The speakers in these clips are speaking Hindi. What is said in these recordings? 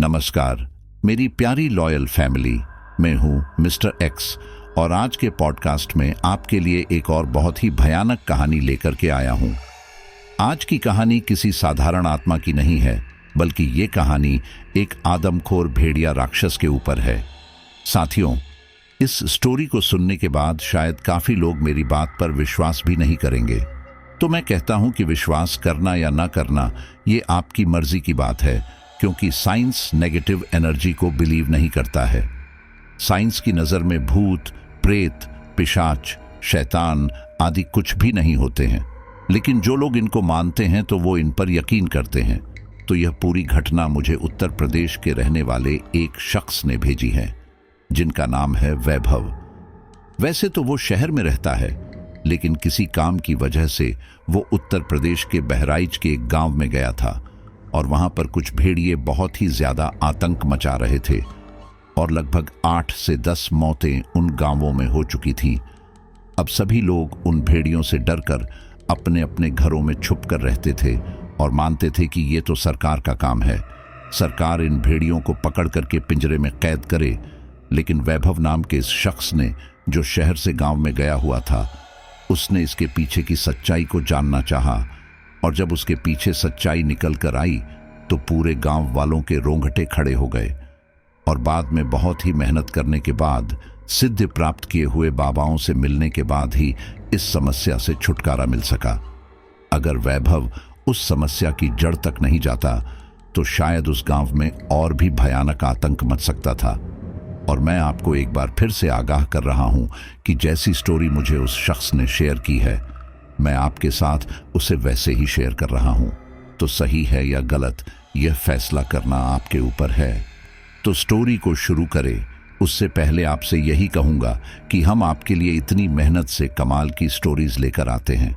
नमस्कार मेरी प्यारी लॉयल फैमिली, मैं हूं मिस्टर एक्स और आज के पॉडकास्ट में आपके लिए एक और बहुत ही भयानक कहानी लेकर के आया हूं। आज की कहानी किसी साधारण आत्मा की नहीं है, बल्कि ये कहानी एक आदमखोर भेड़िया राक्षस के ऊपर है। साथियों, इस स्टोरी को सुनने के बाद शायद काफी लोग मेरी बात पर विश्वास भी नहीं करेंगे, तो मैं कहता हूं कि विश्वास करना या ना करना ये आपकी मर्जी की बात है, क्योंकि साइंस नेगेटिव एनर्जी को बिलीव नहीं करता है। साइंस की नज़र में भूत, प्रेत, पिशाच, शैतान आदि कुछ भी नहीं होते हैं, लेकिन जो लोग इनको मानते हैं तो वो इन पर यकीन करते हैं। तो यह पूरी घटना मुझे उत्तर प्रदेश के रहने वाले एक शख्स ने भेजी है, जिनका नाम है वैभव। वैसे तो वो शहर में रहता है, लेकिन किसी काम की वजह से वो उत्तर प्रदेश के बहराइच के एक गांव में गया था और वहां पर कुछ भेड़िए बहुत ही ज्यादा आतंक मचा रहे थे और लगभग 8 से 10 मौतें उन गांवों में हो चुकी थीं। अब सभी लोग उन भेड़ियों से डरकर अपने अपने घरों में छुप कर रहते थे और मानते थे कि ये तो सरकार का काम है, सरकार इन भेड़ियों को पकड़ करके पिंजरे में कैद करे। लेकिन वैभव नाम के इस शख्स ने, जो शहर से गांव में गया हुआ था, उसने इसके पीछे की सच्चाई को जानना चाहा और जब उसके पीछे सच्चाई निकल कर आई तो पूरे गांव वालों के रोंगटे खड़े हो गए और बाद में बहुत ही मेहनत करने के बाद, सिद्धि प्राप्त किए हुए बाबाओं से मिलने के बाद ही इस समस्या से छुटकारा मिल सका। अगर वैभव उस समस्या की जड़ तक नहीं जाता तो शायद उस गांव में और भी भयानक आतंक मच सकता था। और मैं आपको एक बार फिर से आगाह कर रहा हूं कि जैसी स्टोरी मुझे उस शख्स ने शेयर की है, मैं आपके साथ उसे वैसे ही शेयर कर रहा हूं। तो सही है या गलत, यह फैसला करना आपके ऊपर है। तो स्टोरी को शुरू करें उससे पहले आपसे यही कहूंगा कि हम आपके लिए इतनी मेहनत से कमाल की स्टोरीज लेकर आते हैं,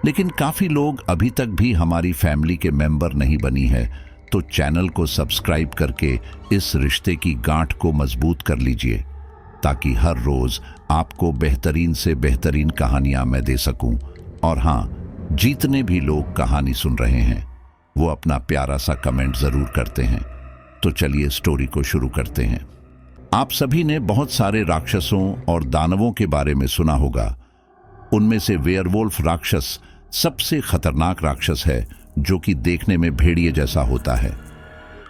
लेकिन काफी लोग अभी तक भी हमारी फैमिली के मेंबर नहीं बनी है। तो चैनल को सब्सक्राइब करके इस रिश्ते की गांठ को मजबूत कर लीजिए, ताकि हर रोज आपको बेहतरीन से बेहतरीन कहानियां मैं दे सकूं। और हाँ, जितने भी लोग कहानी सुन रहे हैं वो अपना प्यारा सा कमेंट जरूर करते हैं। तो चलिए स्टोरी को शुरू करते हैं। आप सभी ने बहुत सारे राक्षसों और दानवों के बारे में सुना होगा। उनमें से वेयरवुल्फ राक्षस सबसे खतरनाक राक्षस है, जो कि देखने में भेड़िए जैसा होता है।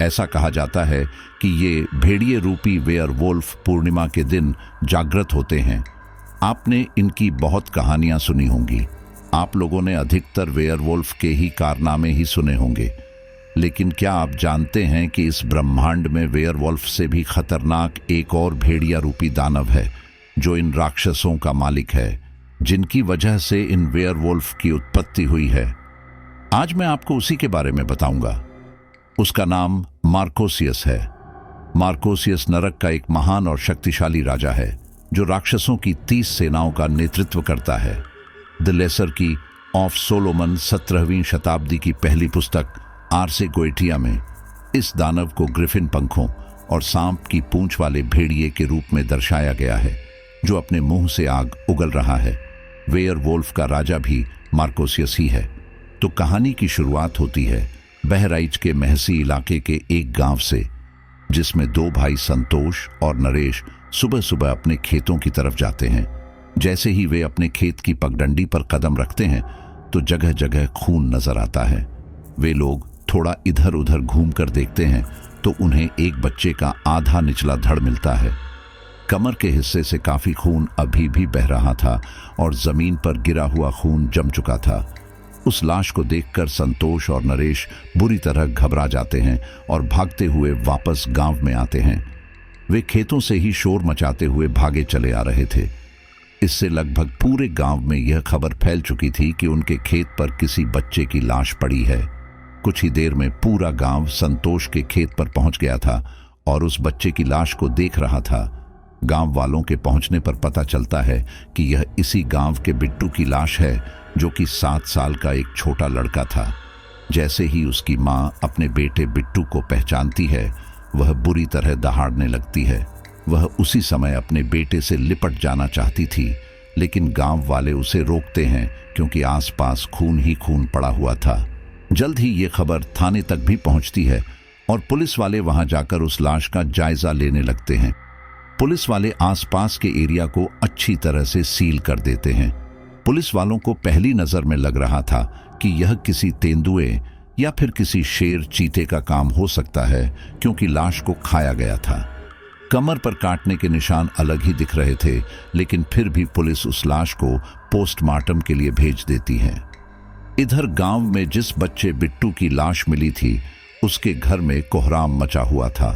ऐसा कहा जाता है कि ये भेड़िए रूपी वेयरवुल्फ पूर्णिमा के दिन जागृत होते हैं। आपने इनकी बहुत कहानियां सुनी होंगी। आप लोगों ने अधिकतर वेयरवुल्फ के ही कारनामे ही सुने होंगे, लेकिन क्या आप जानते हैं कि इस ब्रह्मांड में वेयरवुल्फ से भी खतरनाक एक और भेड़िया रूपी दानव है, जो इन राक्षसों का मालिक है, जिनकी वजह से इन वेयरवुल्फ की उत्पत्ति हुई है। आज मैं आपको उसी के बारे में बताऊंगा। उसका नाम मार्कोसियस है। मार्कोसियस नरक का एक महान और शक्तिशाली राजा है, जो राक्षसों की 30 सेनाओं का नेतृत्व करता है। द लेसर की ऑफ सोलोमन 17वीं शताब्दी की पहली पुस्तक आरसे गोएटिया में इस दानव को ग्रिफिन पंखों और सांप की पूंछ वाले भेड़िए के रूप में दर्शाया गया है, जो अपने मुंह से आग उगल रहा है। वेयरवुल्फ का राजा भी मार्कोसियस ही है। तो कहानी की शुरुआत होती है बहराइच के महसी इलाके के एक गांव से, जिसमें 2 भाई संतोष और नरेश सुबह सुबह अपने खेतों की तरफ जाते हैं। जैसे ही वे अपने खेत की पगडंडी पर कदम रखते हैं तो जगह जगह खून नजर आता है। वे लोग थोड़ा इधर उधर घूम कर देखते हैं तो उन्हें एक बच्चे का आधा निचला धड़ मिलता है। कमर के हिस्से से काफी खून अभी भी बह रहा था और जमीन पर गिरा हुआ खून जम चुका था। उस लाश को देखकर संतोष और नरेश बुरी तरह घबरा जाते हैं और भागते हुए वापस गांव में आते हैं। वे खेतों से ही शोर मचाते हुए भागे चले आ रहे थे। इससे लगभग पूरे गांव में यह खबर फैल चुकी थी कि उनके खेत पर किसी बच्चे की लाश पड़ी है। कुछ ही देर में पूरा गांव संतोष के खेत पर पहुंच गया था और उस बच्चे की लाश को देख रहा था। गांव वालों के पहुंचने पर पता चलता है कि यह इसी गांव के बिट्टू की लाश है, जो कि 7 साल का एक छोटा लड़का था। जैसे ही उसकी मां अपने बेटे बिट्टू को पहचानती है, वह बुरी तरह दहाड़ने लगती है। वह उसी समय अपने बेटे से लिपट जाना चाहती थी, लेकिन गांव वाले उसे रोकते हैं क्योंकि आसपास खून ही खून पड़ा हुआ था। जल्द ही ये खबर थाने तक भी पहुंचती है और पुलिस वाले वहां जाकर उस लाश का जायजा लेने लगते हैं। पुलिस वाले आसपास के एरिया को अच्छी तरह से सील कर देते हैं। पुलिस वालों को पहली नजर में लग रहा था कि यह किसी तेंदुए या फिर किसी शेर चीते का काम हो सकता है, क्योंकि लाश को खाया गया था। कमर पर काटने के निशान अलग ही दिख रहे थे, लेकिन फिर भी पुलिस उस लाश को पोस्टमार्टम के लिए भेज देती है। इधर गांव में जिस बच्चे बिट्टू की लाश मिली थी, उसके घर में कोहराम मचा हुआ था।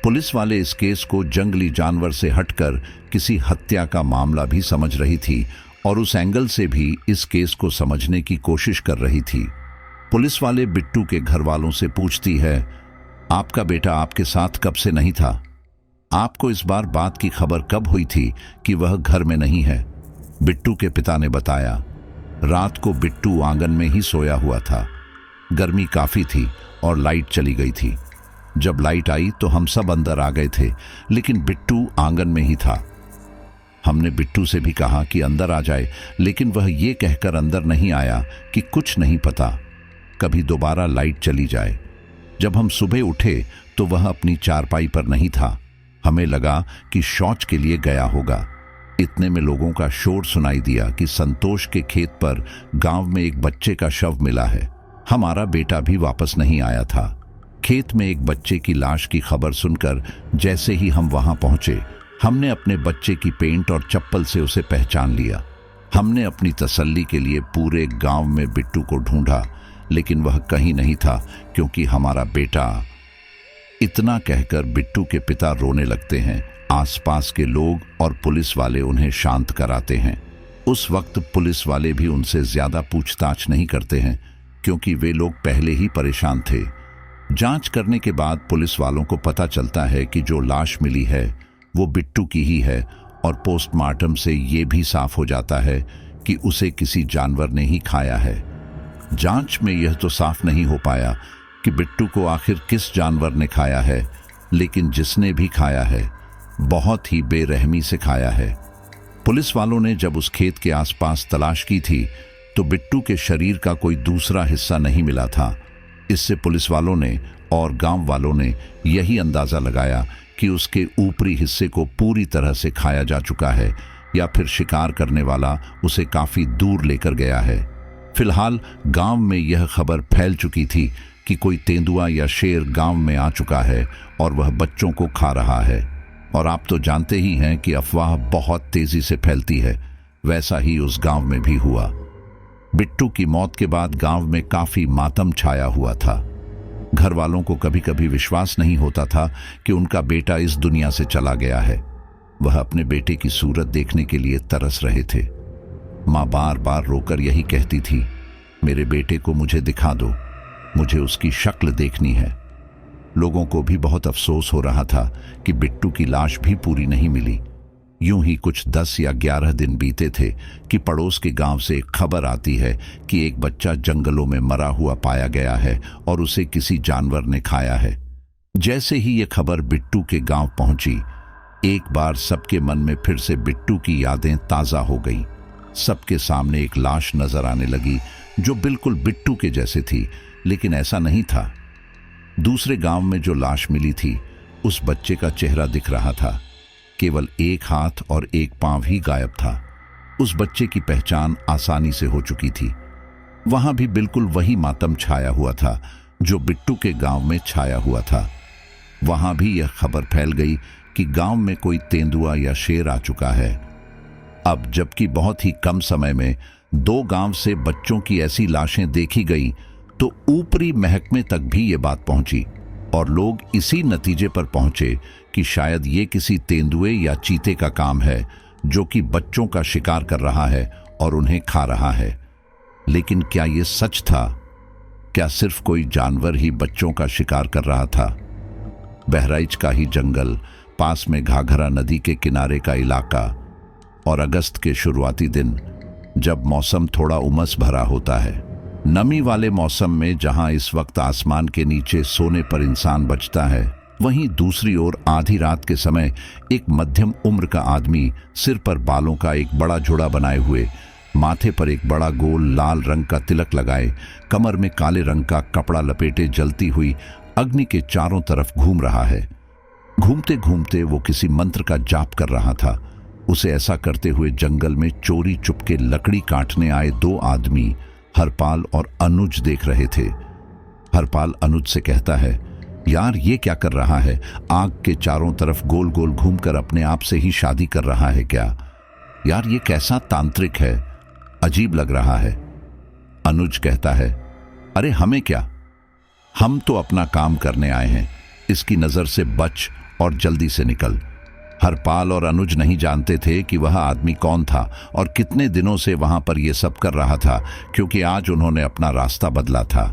पुलिस वाले इस केस को जंगली जानवर से हटकर किसी हत्या का मामला भी समझ रही थी और उस एंगल से भी इस केस को समझने की कोशिश कर रही थी। पुलिस वाले बिट्टू के घर वालों से पूछती है, आपका बेटा आपके साथ कब से नहीं था? आपको इस बार बात की खबर कब हुई थी कि वह घर में नहीं है? बिट्टू के पिता ने बताया, रात को बिट्टू आंगन में ही सोया हुआ था। गर्मी काफी थी और लाइट चली गई थी। जब लाइट आई तो हम सब अंदर आ गए थे, लेकिन बिट्टू आंगन में ही था। हमने बिट्टू से भी कहा कि अंदर आ जाए, लेकिन वह ये कहकर अंदर नहीं आया कि कुछ नहीं पता, कभी दोबारा लाइट चली जाए। जब हम सुबह उठे तो वह अपनी चारपाई पर नहीं था। हमें लगा कि शौच के लिए गया होगा। इतने में लोगों का शोर सुनाई दिया कि संतोष के खेत पर गांव में एक बच्चे का शव मिला है। हमारा बेटा भी वापस नहीं आया था। खेत में एक बच्चे की लाश की खबर सुनकर जैसे ही हम वहां पहुंचे, हमने अपने बच्चे की पेंट और चप्पल से उसे पहचान लिया। हमने अपनी तसल्ली के लिए पूरे गांव में बिट्टू को ढूंढा, लेकिन वह कहीं नहीं था, क्योंकि हमारा बेटा। इतना कहकर बिट्टू के पिता रोने लगते हैं। आसपास के लोग और पुलिस वाले उन्हें शांत कराते हैं। उस वक्त पुलिस वाले भी उनसे ज्यादा पूछताछ नहीं करते हैं, क्योंकि वे लोग पहले ही परेशान थे। जांच करने के बाद पुलिस वालों को पता चलता है कि जो लाश मिली है वो बिट्टू की ही है, और पोस्टमार्टम से ये भी साफ हो जाता है कि उसे किसी जानवर ने ही खाया है। जांच में यह तो साफ नहीं हो पाया कि बिट्टू को आखिर किस जानवर ने खाया है, लेकिन जिसने भी खाया है बहुत ही बेरहमी से खाया है। पुलिस वालों ने जब उस खेत के आसपास तलाश की थी तो बिट्टू के शरीर का कोई दूसरा हिस्सा नहीं मिला था। इससे पुलिस वालों ने और गांव वालों ने यही अंदाजा लगाया कि उसके ऊपरी हिस्से को पूरी तरह से खाया जा चुका है, या फिर शिकार करने वाला उसे काफी दूर लेकर गया है। फिलहाल गांव में यह खबर फैल चुकी थी कि कोई तेंदुआ या शेर गांव में आ चुका है और वह बच्चों को खा रहा है। और आप तो जानते ही हैं कि अफवाह बहुत तेजी से फैलती है। वैसा ही उस गांव में भी हुआ। बिट्टू की मौत के बाद गांव में काफी मातम छाया हुआ था। घर वालों को कभी कभी विश्वास नहीं होता था कि उनका बेटा इस दुनिया से चला गया है। वह अपने बेटे की सूरत देखने के लिए तरस रहे थे। माँ बार बार रोकर यही कहती थी, मेरे बेटे को मुझे दिखा दो, मुझे उसकी शक्ल देखनी है। लोगों को भी बहुत अफसोस हो रहा था कि बिट्टू की लाश भी पूरी नहीं मिली। यूं ही कुछ 10 या 11 दिन बीते थे कि पड़ोस के गांव से एक खबर आती है कि एक बच्चा जंगलों में मरा हुआ पाया गया है और उसे किसी जानवर ने खाया है। जैसे ही ये खबर बिट्टू के गांव पहुंची, एक बार सबके मन में फिर से बिट्टू की यादें ताजा हो गईं। सबके सामने एक लाश नजर आने लगी जो बिल्कुल बिट्टू के जैसे थी, लेकिन ऐसा नहीं था। दूसरे गांव में जो लाश मिली थी, उस बच्चे का चेहरा दिख रहा था। केवल एक हाथ और एक पांव ही गायब था। उस बच्चे की पहचान आसानी से हो चुकी थी। वहां भी बिल्कुल वही मातम छाया हुआ था जो बिट्टू के गांव में छाया हुआ था। वहां भी यह खबर फैल गई कि गांव में कोई तेंदुआ या शेर आ चुका है। अब जबकि बहुत ही कम समय में 2 गांव से बच्चों की ऐसी लाशें देखी गई, तो ऊपरी महकमे तक भी ये बात पहुंची और लोग इसी नतीजे पर पहुंचे कि शायद ये किसी तेंदुए या चीते का काम है जो कि बच्चों का शिकार कर रहा है और उन्हें खा रहा है। लेकिन क्या ये सच था? क्या सिर्फ कोई जानवर ही बच्चों का शिकार कर रहा था? बहराइच का ही जंगल, पास में घाघरा नदी के किनारे का इलाका, और अगस्त के शुरुआती दिन जब मौसम थोड़ा उमस भरा होता है। नमी वाले मौसम में जहां इस वक्त आसमान के नीचे सोने पर इंसान बचता है, वहीं दूसरी ओर आधी रात के समय एक मध्यम उम्र का आदमी सिर पर बालों का एक बड़ा झोड़ा बनाए हुए, माथे पर एक बड़ा गोल लाल रंग का तिलक लगाए, कमर में काले रंग का कपड़ा लपेटे जलती हुई अग्नि के चारों तरफ घूम रहा है। घूमते घूमते वो किसी मंत्र का जाप कर रहा था। उसे ऐसा करते हुए जंगल में चोरी चुपके लकड़ी काटने आए दो आदमी हरपाल और अनुज देख रहे थे। हरपाल अनुज से कहता है, यार ये क्या कर रहा है? आग के चारों तरफ गोल गोल घूमकर अपने आप से ही शादी कर रहा है क्या? यार ये कैसा तांत्रिक है, अजीब लग रहा है। अनुज कहता है, अरे हमें क्या, हम तो अपना काम करने आए हैं, इसकी नजर से बच और जल्दी से निकल। हरपाल और अनुज नहीं जानते थे कि वह आदमी कौन था और कितने दिनों से वहां पर यह सब कर रहा था, क्योंकि आज उन्होंने अपना रास्ता बदला था।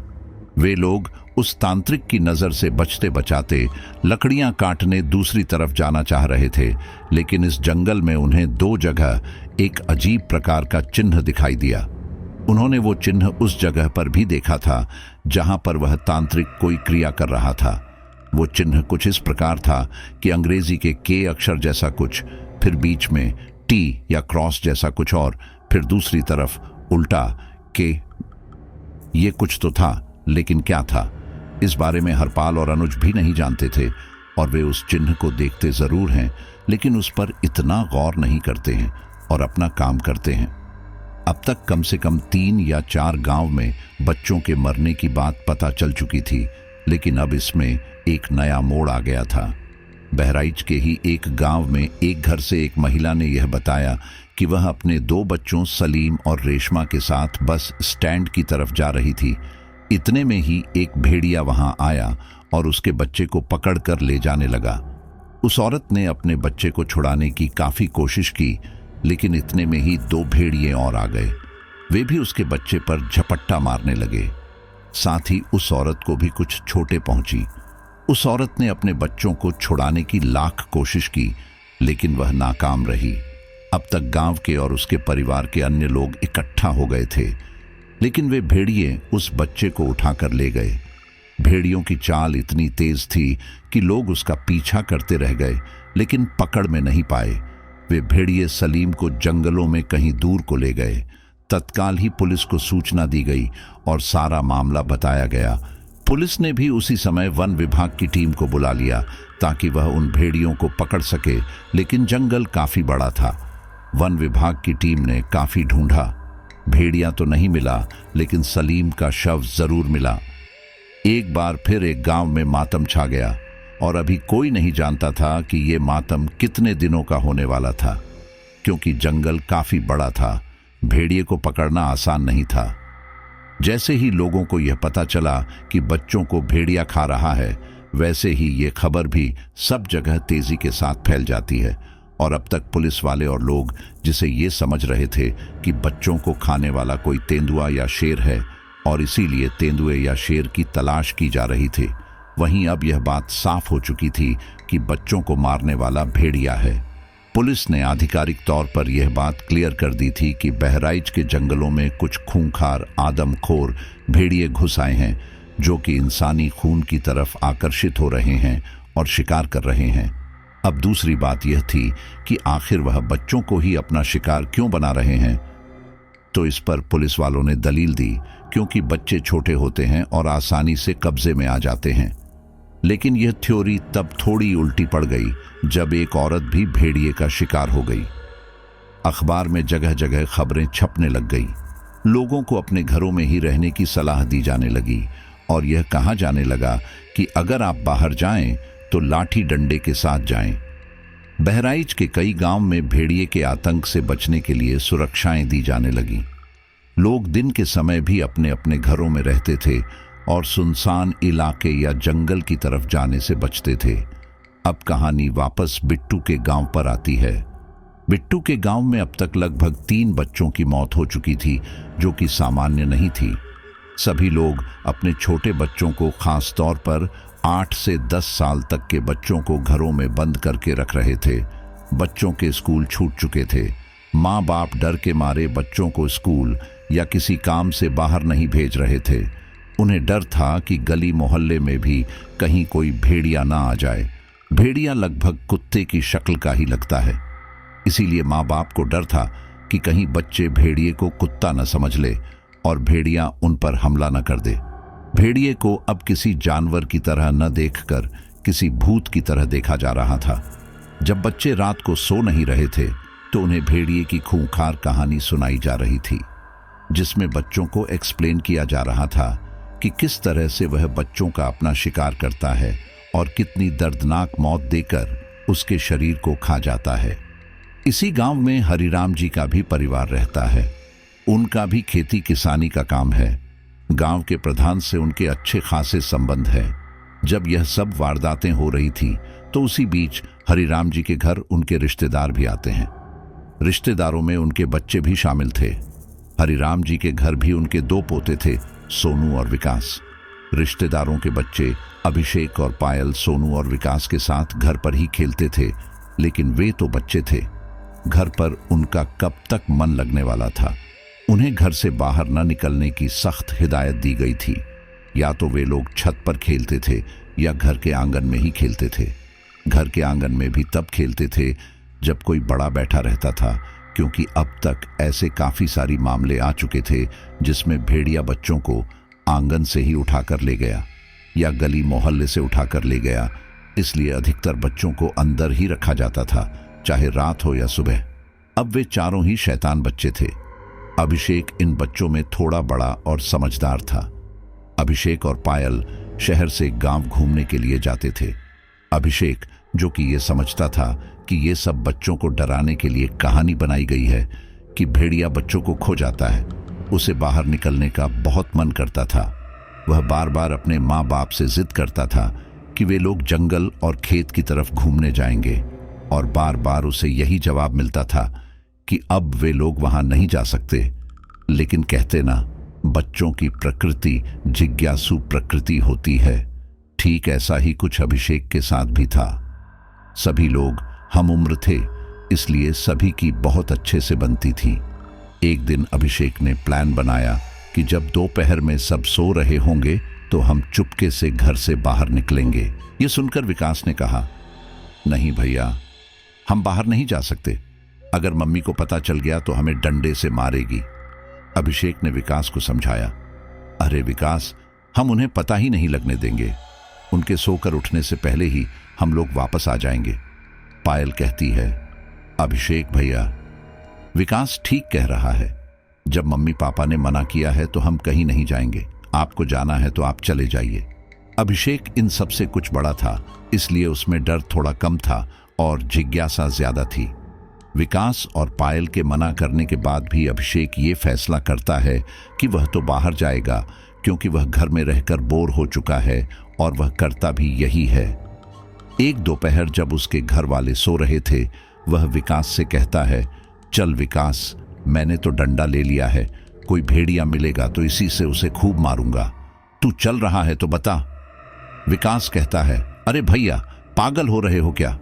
वे लोग उस तांत्रिक की नजर से बचते बचाते लकड़ियां काटने दूसरी तरफ जाना चाह रहे थे, लेकिन इस जंगल में उन्हें दो जगह एक अजीब प्रकार का चिन्ह दिखाई दिया। उन्होंने वो चिन्ह उस जगह पर भी देखा था जहां पर वह तांत्रिक कोई क्रिया कर रहा था। वो चिन्ह कुछ इस प्रकार था कि अंग्रेजी के के अक्षर जैसा कुछ, फिर बीच में टी या क्रॉस जैसा कुछ और फिर दूसरी तरफ उल्टा के। ये कुछ तो था, लेकिन क्या था इस बारे में हरपाल और अनुज भी नहीं जानते थे। और वे उस चिन्ह को देखते जरूर हैं, लेकिन उस पर इतना गौर नहीं करते हैं और अपना काम करते हैं। अब तक कम से कम 3 या 4 गांव में बच्चों के मरने की बात पता चल चुकी थी, लेकिन अब इसमें एक नया मोड़ आ गया था। बहराइच के ही एक गांव में एक घर से एक महिला ने यह बताया कि वह अपने 2 बच्चों सलीम और रेशमा के साथ बस स्टैंड की तरफ जा रही थी। इतने में ही एक भेड़िया वहां आया और उसके बच्चे को पकड़कर ले जाने लगा। उस औरत ने अपने बच्चे को छुड़ाने की काफी कोशिश की, लेकिन इतने में ही 2 भेड़िए और आ गए। वे भी उसके बच्चे पर झपट्टा मारने लगे। साथ ही उस औरत को भी कुछ चोटें पहुंची। उस औरत ने अपने बच्चों को छुड़ाने की लाख कोशिश की, लेकिन वह नाकाम रही। अब तक गांव के और उसके परिवार के अन्य लोग इकट्ठा हो गए थे, लेकिन वे भेड़िए उस बच्चे को उठाकर ले गए। भेड़ियों की चाल इतनी तेज थी कि लोग उसका पीछा करते रह गए, लेकिन पकड़ में नहीं पाए। वे भेड़िए सलीम को जंगलों में कहीं दूर को ले गए। तत्काल ही पुलिस को सूचना दी गई और सारा मामला बताया गया। पुलिस ने भी उसी समय वन विभाग की टीम को बुला लिया ताकि वह उन भेड़ियों को पकड़ सके, लेकिन जंगल काफी बड़ा था। वन विभाग की टीम ने काफी ढूंढा, भेड़िया तो नहीं मिला, लेकिन सलीम का शव जरूर मिला। एक बार फिर एक गांव में मातम छा गया और अभी कोई नहीं जानता था कि ये मातम कितने दिनों का होने वाला था, क्योंकि जंगल काफी बड़ा था। भेड़िए को पकड़ना आसान नहीं था। जैसे ही लोगों को यह पता चला कि बच्चों को भेड़िया खा रहा है, वैसे ही ये खबर भी सब जगह तेजी के साथ फैल जाती है। और अब तक पुलिस वाले और लोग जिसे ये समझ रहे थे कि बच्चों को खाने वाला कोई तेंदुआ या शेर है और इसीलिए तेंदुए या शेर की तलाश की जा रही थी, वहीं अब यह बात साफ हो चुकी थी कि बच्चों को मारने वाला भेड़िया है। पुलिस ने आधिकारिक तौर पर यह बात क्लियर कर दी थी कि बहराइच के जंगलों में कुछ खूंखार आदमखोर भेड़िए घुस आए हैं, जो कि इंसानी खून की तरफ आकर्षित हो रहे हैं और शिकार कर रहे हैं। अब दूसरी बात यह थी कि आखिर वह बच्चों को ही अपना शिकार क्यों बना रहे हैं। तो इस पर पुलिस वालों ने दलील दी, क्योंकि बच्चे छोटे होते हैं और आसानी से कब्जे में आ जाते हैं। लेकिन यह थ्योरी तब थोड़ी उल्टी पड़ गई जब एक औरत भी भेड़िए का शिकार हो गई। अखबार में जगह जगह खबरें छपने लग गई। लोगों को अपने घरों में ही रहने की सलाह दी जाने लगी और यह कहा जाने लगा कि अगर आप बाहर जाएं तो लाठी डंडे के साथ जाएं। बहराइच के कई गांव में भेड़िए के आतंक से बचने के लिए सुरक्षाएं दी जाने लगी। लोग दिन के समय भी अपने अपने घरों में रहते थे और सुनसान इलाके या जंगल की तरफ जाने से बचते थे। अब कहानी वापस बिट्टू के गांव पर आती है। बिट्टू के गांव में अब तक लगभग 3 बच्चों की मौत हो चुकी थी, जो कि सामान्य नहीं थी। सभी लोग अपने छोटे बच्चों को, खास तौर पर 8 से 10 साल तक के बच्चों को घरों में बंद करके रख रहे थे। बच्चों के स्कूल छूट चुके थे। माँ बाप डर के मारे बच्चों को स्कूल या किसी काम से बाहर नहीं भेज रहे थे। उन्हें डर था कि गली मोहल्ले में भी कहीं कोई भेड़िया ना आ जाए। भेड़िया लगभग कुत्ते की शक्ल का ही लगता है, इसीलिए माँ बाप को डर था कि कहीं बच्चे भेड़िए को कुत्ता न समझ ले और भेड़िया उन पर हमला न कर दे। भेड़िए को अब किसी जानवर की तरह न देखकर किसी भूत की तरह देखा जा रहा था। जब बच्चे रात को सो नहीं रहे थे तो उन्हें भेड़िए की खूंखार कहानी सुनाई जा रही थी, जिसमें बच्चों को एक्सप्लेन किया जा रहा था कि किस तरह से वह बच्चों का अपना शिकार करता है और कितनी दर्दनाक मौत देकर उसके शरीर को खा जाता है। इसी गांव में हरिराम जी का भी परिवार रहता है। उनका भी खेती किसानी का काम है। गांव के प्रधान से उनके अच्छे खासे संबंध है। जब यह सब वारदातें हो रही थी तो उसी बीच हरिराम जी के घर उनके रिश्तेदार भी आते हैं। रिश्तेदारों में उनके बच्चे भी शामिल थे। हरिराम जी के घर भी उनके 2 पोते थे, सोनू और विकास। रिश्तेदारों के बच्चे अभिषेक और पायल सोनू और विकास के साथ घर पर ही खेलते थे, लेकिन वे तो बच्चे थे। घर पर उनका कब तक मन लगने वाला था। उन्हें घर से बाहर न निकलने की सख्त हिदायत दी गई थी। या तो वे लोग छत पर खेलते थे या घर के आंगन में ही खेलते थे। घर के आंगन में भी तब खेलते थे जब कोई बड़ा बैठा रहता था, क्योंकि अब तक ऐसे काफी सारी मामले आ चुके थे जिसमें भेड़िया बच्चों को आंगन से ही उठाकर ले गया या गली मोहल्ले से उठाकर ले गया। इसलिए अधिकतर बच्चों को अंदर ही रखा जाता था, चाहे रात हो या सुबह। अब वे चारों ही शैतान बच्चे थे। अभिषेक इन बच्चों में थोड़ा बड़ा और समझदार था। अभिषेक और पायल शहर से गांव घूमने के लिए जाते थे। अभिषेक, जो कि ये समझता था कि ये सब बच्चों को डराने के लिए कहानी बनाई गई है कि भेड़िया बच्चों को खो जाता है, उसे बाहर निकलने का बहुत मन करता था। वह बार बार अपने माँ बाप से जिद करता था कि वे लोग जंगल और खेत की तरफ घूमने जाएंगे, और बार बार उसे यही जवाब मिलता था कि अब वे लोग वहां नहीं जा सकते। लेकिन कहते ना, बच्चों की प्रकृति जिज्ञासु प्रकृति होती है। ठीक ऐसा ही कुछ अभिषेक के साथ भी था। सभी लोग हम उम्र थे, इसलिए सभी की बहुत अच्छे से बनती थी। एक दिन अभिषेक ने प्लान बनाया कि जब दोपहर में सब सो रहे होंगे तो हम चुपके से घर से बाहर निकलेंगे। ये सुनकर विकास ने कहा, नहीं भैया, हम बाहर नहीं जा सकते। अगर मम्मी को पता चल गया तो हमें डंडे से मारेगी। अभिषेक ने विकास को समझाया, अरे विकास, हम उन्हें पता ही नहीं लगने देंगे। उनके सोकर उठने से पहले ही हम लोग वापस आ जाएंगे। पायल कहती है, अभिषेक भैया, विकास ठीक कह रहा है। जब मम्मी पापा ने मना किया है तो हम कहीं नहीं जाएंगे। आपको जाना है तो आप चले जाइए। अभिषेक इन सब से कुछ बड़ा था, इसलिए उसमें डर थोड़ा कम था और जिज्ञासा ज्यादा थी। विकास और पायल के मना करने के बाद भी अभिषेक ये फैसला करता है कि वह तो बाहर जाएगा, क्योंकि वह घर में रहकर बोर हो चुका है और वह करता भी यही है। एक दोपहर जब उसके घर वाले सो रहे थे, वह विकास से कहता है, चल विकास, मैंने तो डंडा ले लिया है, कोई भेड़िया मिलेगा तो इसी से उसे खूब मारूंगा। तू चल रहा है तो बता। विकास कहता है, अरे भैया, पागल हो रहे हो क्या?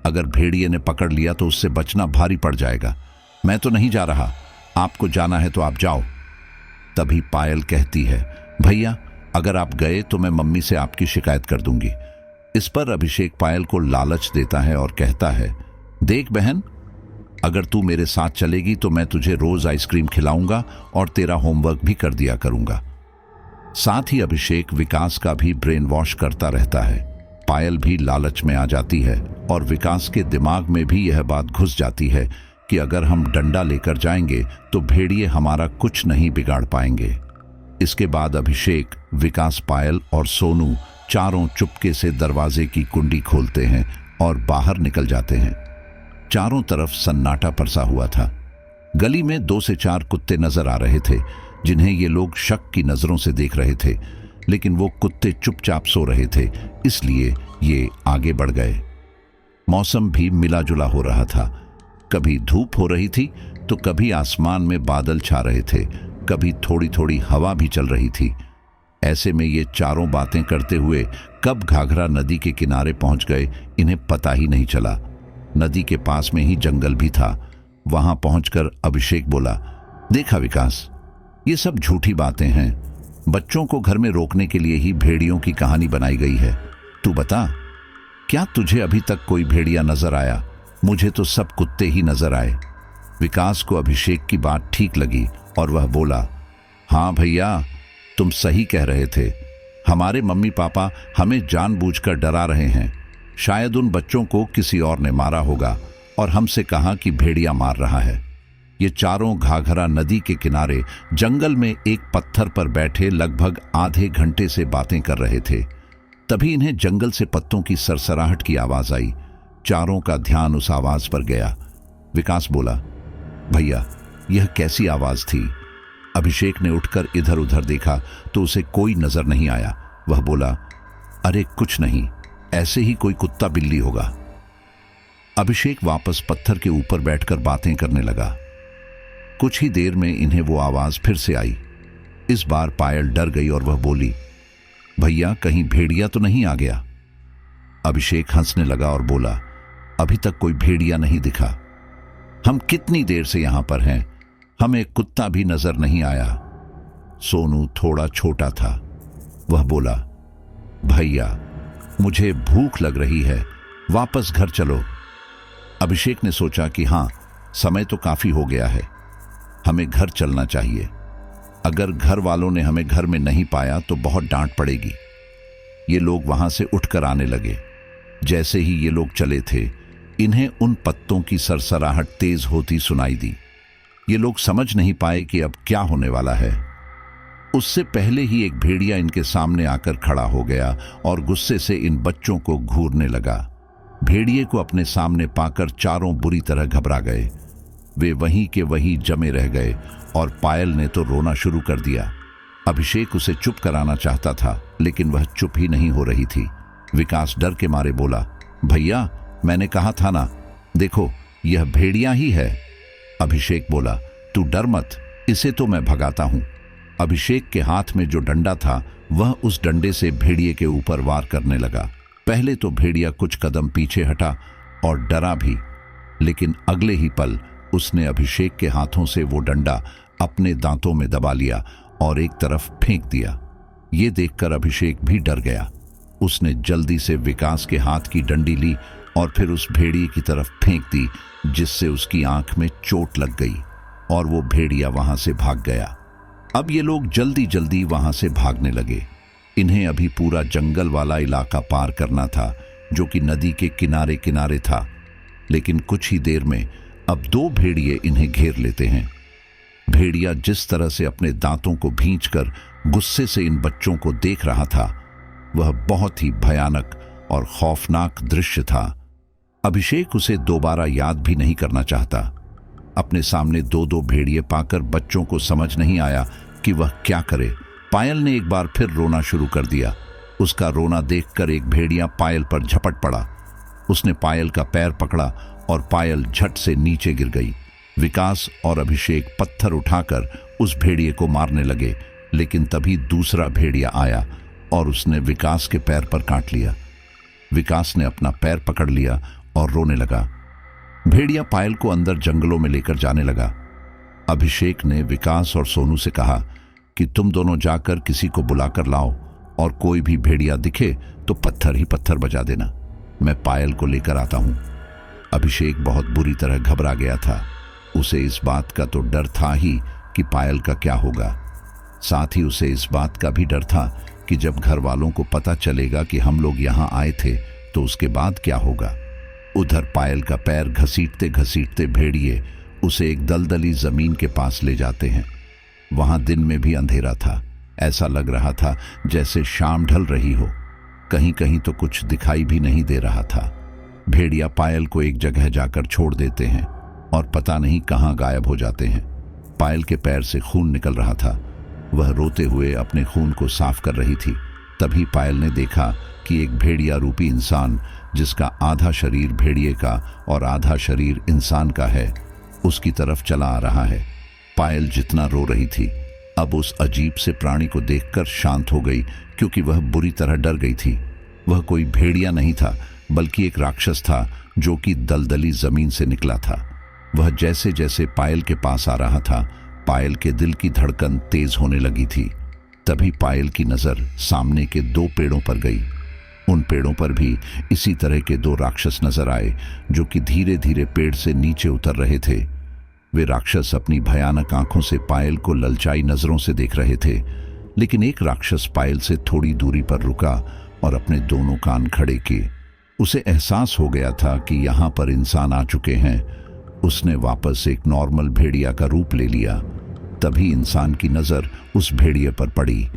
अगर भेड़िए ने पकड़ लिया तो उससे बचना भारी पड़ जाएगा। मैं तो नहीं जा रहा, आपको जाना है तो आप जाओ। तभी पायल कहती है, भैया, अगर आप गए तो मैं मम्मी से आपकी शिकायत कर दूंगी। इस पर अभिषेक पायल को लालच देता है और कहता है, देख बहन, अगर तू मेरे साथ चलेगी तो मैं तुझे रोज आइसक्रीम खिलाऊंगा और तेरा होमवर्क भी कर दिया करूंगा। साथ ही अभिषेक विकास का भी ब्रेन वॉश करता रहता है। पायल भी लालच में आ जाती है और विकास के दिमाग में भी यह बात घुस जाती है कि अगर हम डंडा लेकर जाएंगे तो भेड़िए हमारा कुछ नहीं बिगाड़ पाएंगे। इसके बाद अभिषेक, विकास, पायल और सोनू चारों चुपके से दरवाजे की कुंडी खोलते हैं और बाहर निकल जाते हैं। चारों तरफ सन्नाटा परसा हुआ था। गली में 2 से 4 कुत्ते नजर आ रहे थे, जिन्हें ये लोग शक की नजरों से देख रहे थे, लेकिन वो कुत्ते चुपचाप सो रहे थे, इसलिए ये आगे बढ़ गए। मौसम भी मिला जुला हो रहा था। कभी धूप हो रही थी तो कभी आसमान में बादल छा रहे थे, कभी थोड़ी थोड़ी हवा भी चल रही थी। ऐसे में ये चारों बातें करते हुए कब घाघरा नदी के किनारे पहुंच गए, इन्हें पता ही नहीं चला। नदी के पास में ही जंगल भी था। वहां पहुंचकर अभिषेक बोला, देखा विकास, ये सब झूठी बातें हैं। बच्चों को घर में रोकने के लिए ही भेड़ियों की कहानी बनाई गई है। तू बता, क्या तुझे अभी तक कोई भेड़िया नजर आया? मुझे तो सब कुत्ते ही नजर आए। विकास को अभिषेक की बात ठीक लगी और वह बोला, हाँ भैया, तुम सही कह रहे थे, हमारे मम्मी पापा हमें जानबूझकर डरा रहे हैं। शायद उन बच्चों को किसी और ने मारा होगा और हमसे कहा कि भेड़िया मार रहा है। ये चारों घाघरा नदी के किनारे जंगल में एक पत्थर पर बैठे लगभग आधे घंटे से बातें कर रहे थे। तभी इन्हें जंगल से पत्तों की सरसराहट की आवाज आई। चारों का ध्यान उस आवाज पर गया। विकास बोला, भैया यह कैसी आवाज थी? अभिषेक ने उठकर इधर उधर देखा तो उसे कोई नजर नहीं आया। वह बोला, अरे कुछ नहीं, ऐसे ही कोई कुत्ता बिल्ली होगा। अभिषेक वापस पत्थर के ऊपर बैठकर बातें करने लगा। कुछ ही देर में इन्हें वो आवाज फिर से आई। इस बार पायल डर गई और वह बोली, भैया कहीं भेड़िया तो नहीं आ गया? अभिषेक हंसने लगा और बोला, अभी तक कोई भेड़िया नहीं दिखा। हम कितनी देर से यहां पर हैं, हमें कुत्ता भी नजर नहीं आया। सोनू थोड़ा छोटा था। वह बोला, भैया मुझे भूख लग रही है, वापस घर चलो। अभिषेक ने सोचा कि हां, समय तो काफी हो गया है, हमें घर चलना चाहिए। अगर घर वालों ने हमें घर में नहीं पाया तो बहुत डांट पड़ेगी। ये लोग वहां से उठकर आने लगे। जैसे ही ये लोग चले थे, इन्हें उन पत्तों की सरसराहट तेज होती सुनाई दी। ये लोग समझ नहीं पाए कि अब क्या होने वाला है। उससे पहले ही एक भेड़िया इनके सामने आकर खड़ा हो गया और गुस्से से इन बच्चों को घूरने लगा। भेड़िए को अपने सामने पाकर चारों बुरी तरह घबरा गए। वे वहीं के वहीं जमे रह गए और पायल ने तो रोना शुरू कर दिया। अभिषेक उसे चुप कराना चाहता था, लेकिन वह चुप ही नहीं हो रही थी। विकास डर के मारे बोला, भैया मैंने कहा था ना, देखो यह भेड़िया ही है। अभिषेक बोला, तू डर मत, इसे तो मैं भगाता हूं। अभिषेक के हाथ में जो डंडा था, वह उस डंडे से भेड़िए के ऊपर वार करने लगा। पहले तो भेड़िया कुछ कदम पीछे हटा और डरा भी, लेकिन अगले ही पल उसने अभिषेक के हाथों से वो डंडा अपने दांतों में दबा लिया और एक तरफ फेंक दिया। ये देखकर अभिषेक भी डर गया। उसने जल्दी से विकास के हाथ की डंडी ली और फिर उस भेड़िए की तरफ फेंक दी, जिससे उसकी आंख में चोट लग गई और वो भेड़िया वहां से भाग गया। अब ये लोग जल्दी जल्दी वहां से भागने लगे। इन्हें अभी पूरा जंगल वाला इलाका पार करना था, जो कि नदी के किनारे किनारे था। लेकिन कुछ ही देर में अब दो भेड़िए इन्हें घेर लेते हैं। भेड़िया जिस तरह से अपने दांतों को भींचकर गुस्से से इन बच्चों को देख रहा था, वह बहुत ही भयानक और खौफनाक दृश्य था। अभिषेक उसे दोबारा याद भी नहीं करना चाहता। अपने सामने दो दो भेड़िए पाकर बच्चों को समझ नहीं आया कि वह क्या करे। पायल ने एक बार फिर रोना शुरू कर दिया। उसका रोना देखकर एक भेड़िया पायल पर झपट पड़ा। उसने पायल का पैर पकड़ा और पायल झट से नीचे गिर गई। विकास और अभिषेक पत्थर उठाकर उस भेड़िए को मारने लगे, लेकिन तभी दूसरा भेड़िया आया और उसने विकास के पैर पर काट लिया। विकास ने अपना पैर पकड़ लिया और रोने लगा। भेड़िया पायल को अंदर जंगलों में लेकर जाने लगा। अभिषेक ने विकास और सोनू से कहा कि तुम दोनों जाकर किसी को बुलाकर लाओ और कोई भी भेड़िया दिखे तो पत्थर ही पत्थर बजा देना। मैं पायल को लेकर आता हूं। अभिषेक बहुत बुरी तरह घबरा गया था। उसे इस बात का तो डर था ही कि पायल का क्या होगा। साथ ही उसे इस बात का भी डर था कि जब घर वालों को पता चलेगा कि हम लोग यहाँ आए थे तो उसके बाद क्या होगा। उधर पायल का पैर घसीटते घसीटते भेड़िए उसे एक दलदली जमीन के पास ले जाते हैं। वहां दिन में भी अंधेरा था। ऐसा लग रहा था जैसे शाम ढल रही हो। कहीं कहीं तो कुछ दिखाई भी नहीं दे रहा था। भेड़िया पायल को एक जगह जाकर छोड़ देते हैं और पता नहीं कहां गायब हो जाते हैं। पायल के पैर से खून निकल रहा था। वह रोते हुए अपने खून को साफ कर रही थी। तभी पायल ने देखा कि एक भेड़िया रूपी इंसान, जिसका आधा शरीर भेड़िए का और आधा शरीर इंसान का है, उसकी तरफ चला आ रहा है। पायल जितना रो रही थी, अब उस अजीब से प्राणी को देखकर शांत हो गई, क्योंकि वह बुरी तरह डर गई थी। वह कोई भेड़िया नहीं था, बल्कि एक राक्षस था जो कि दलदली जमीन से निकला था। वह जैसे जैसे पायल के पास आ रहा था, पायल के दिल की धड़कन तेज होने लगी थी। तभी पायल की नजर सामने के दो पेड़ों पर गई। उन पेड़ों पर भी इसी तरह के दो राक्षस नजर आए, जो कि धीरे धीरे पेड़ से नीचे उतर रहे थे। वे राक्षस अपनी भयानक आंखों से पायल को ललचाई नजरों से देख रहे थे। लेकिन एक राक्षस पायल से थोड़ी दूरी पर रुका और अपने दोनों कान खड़े किए। उसे एहसास हो गया था कि यहाँ पर इंसान आ चुके हैं। उसने वापस एक नॉर्मल भेड़िया का रूप ले लिया। तभी इंसान की नज़र उस भेड़िए पर पड़ी।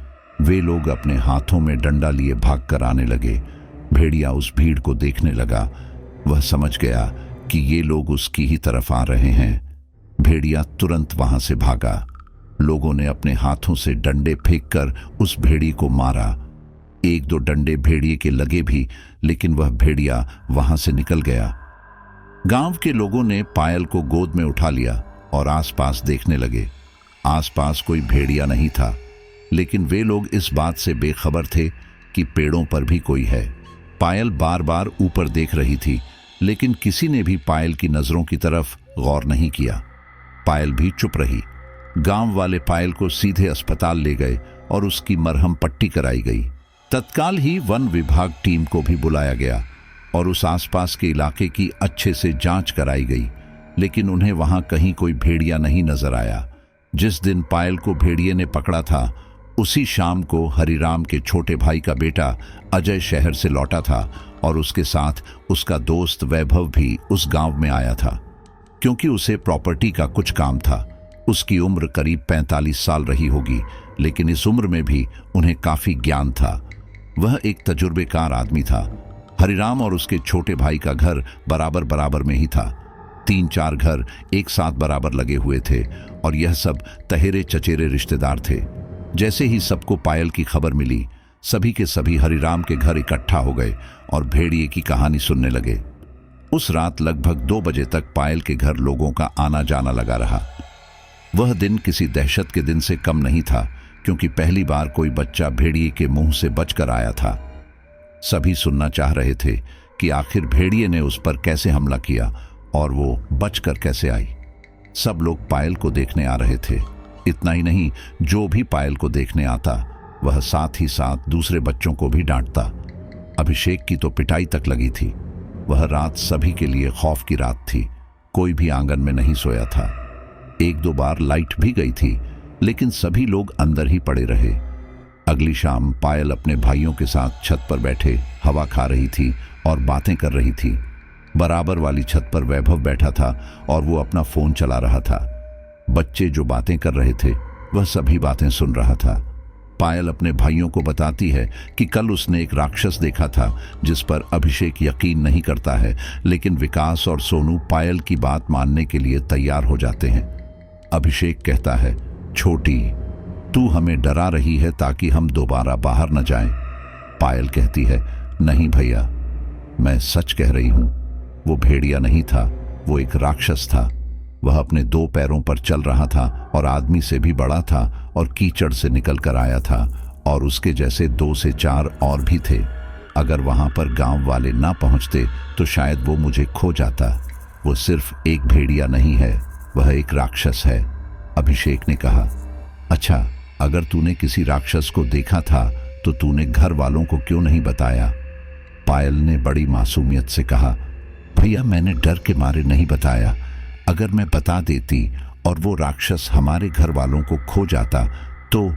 वे लोग अपने हाथों में डंडा लिए भागकर आने लगे। भेड़िया उस भीड़ को देखने लगा। वह समझ गया कि ये लोग उसकी ही तरफ आ रहे हैं। भेड़िया तुरंत वहां से भागा। लोगों ने अपने हाथों से डंडे फेंककर उस भेड़ी को मारा। एक दो डंडे भेड़िए के लगे भी, लेकिन वह भेड़िया वहां से निकल गया। गांव के लोगों ने पायल को गोद में उठा लिया और आसपास देखने लगे। आसपास कोई भेड़िया नहीं था, लेकिन वे लोग इस बात से बेखबर थे कि पेड़ों पर भी कोई है। पायल बार बार ऊपर देख रही थी, लेकिन किसी ने भी पायल की नजरों की तरफ गौर नहीं किया। पायल भी चुप रही। गांव वाले पायल को सीधे अस्पताल ले गए और उसकी मरहम पट्टी कराई गई। तत्काल ही वन विभाग टीम को भी बुलाया गया और उस आसपास के इलाके की अच्छे से जांच कराई गई, लेकिन उन्हें वहां कहीं कोई भेड़िया नहीं नजर आया। जिस दिन पायल को भेड़िए ने पकड़ा था, उसी शाम को हरिराम के छोटे भाई का बेटा अजय शहर से लौटा था और उसके साथ उसका दोस्त वैभव भी उस गांव में आया था, क्योंकि उसे प्रॉपर्टी का कुछ काम था। उसकी उम्र करीब 45 साल रही होगी, लेकिन इस उम्र में भी उन्हें काफी ज्ञान था। वह एक तजुर्बेकार आदमी था। हरिराम और उसके छोटे भाई का घर बराबर बराबर में ही था। 3-4 घर एक साथ बराबर लगे हुए थे और यह सब तहेरे चचेरे रिश्तेदार थे। जैसे ही सबको पायल की खबर मिली, सभी के सभी हरिराम के घर इकट्ठा हो गए और भेड़िए की कहानी सुनने लगे। उस रात लगभग 2 बजे तक पायल के घर लोगों का आना जाना लगा रहा। वह दिन किसी दहशत के दिन से कम नहीं था, क्योंकि पहली बार कोई बच्चा भेड़िए के मुंह से बचकर आया था। सभी सुनना चाह रहे थे कि आखिर भेड़िए ने उस पर कैसे हमला किया और वो बचकर कैसे आई। सब लोग पायल को देखने आ रहे थे। इतना ही नहीं, जो भी पायल को देखने आता, वह साथ ही साथ दूसरे बच्चों को भी डांटता। अभिषेक की तो पिटाई तक लगी थी। वह रात सभी के लिए खौफ की रात थी। कोई भी आंगन में नहीं सोया था। 1-2 बार लाइट भी गई थी, लेकिन सभी लोग अंदर ही पड़े रहे। अगली शाम पायल अपने भाइयों के साथ छत पर बैठे हवा खा रही थी और बातें कर रही थी। बराबर वाली छत पर वैभव बैठा था और वो अपना फोन चला रहा था। बच्चे जो बातें कर रहे थे, वह सभी बातें सुन रहा था। पायल अपने भाइयों को बताती है कि कल उसने एक राक्षस देखा था, जिस पर अभिषेक यकीन नहीं करता है, लेकिन विकास और सोनू पायल की बात मानने के लिए तैयार हो जाते हैं। अभिषेक कहता है, छोटी, तू हमें डरा रही है ताकि हम दोबारा बाहर न जाएं। पायल कहती है, नहीं भैया, मैं सच कह रही हूं। वो भेड़िया नहीं था, वो एक राक्षस था। वह अपने 2 पैरों पर चल रहा था और आदमी से भी बड़ा था और कीचड़ से निकल कर आया था, और उसके जैसे 2 से 4 और भी थे। अगर वहां पर गांव वाले ना पहुंचते तो शायद वो मुझे खो जाता। वो सिर्फ एक भेड़िया नहीं है, वह एक राक्षस है। अभिषेक ने कहा, अच्छा, अगर तूने किसी राक्षस को देखा था तो तूने घर वालों को क्यों नहीं बताया? पायल ने बड़ी मासूमियत से कहा, भैया, मैंने डर के मारे नहीं बताया। अगर मैं बता देती और वो राक्षस हमारे घर वालों को खो जाता तो।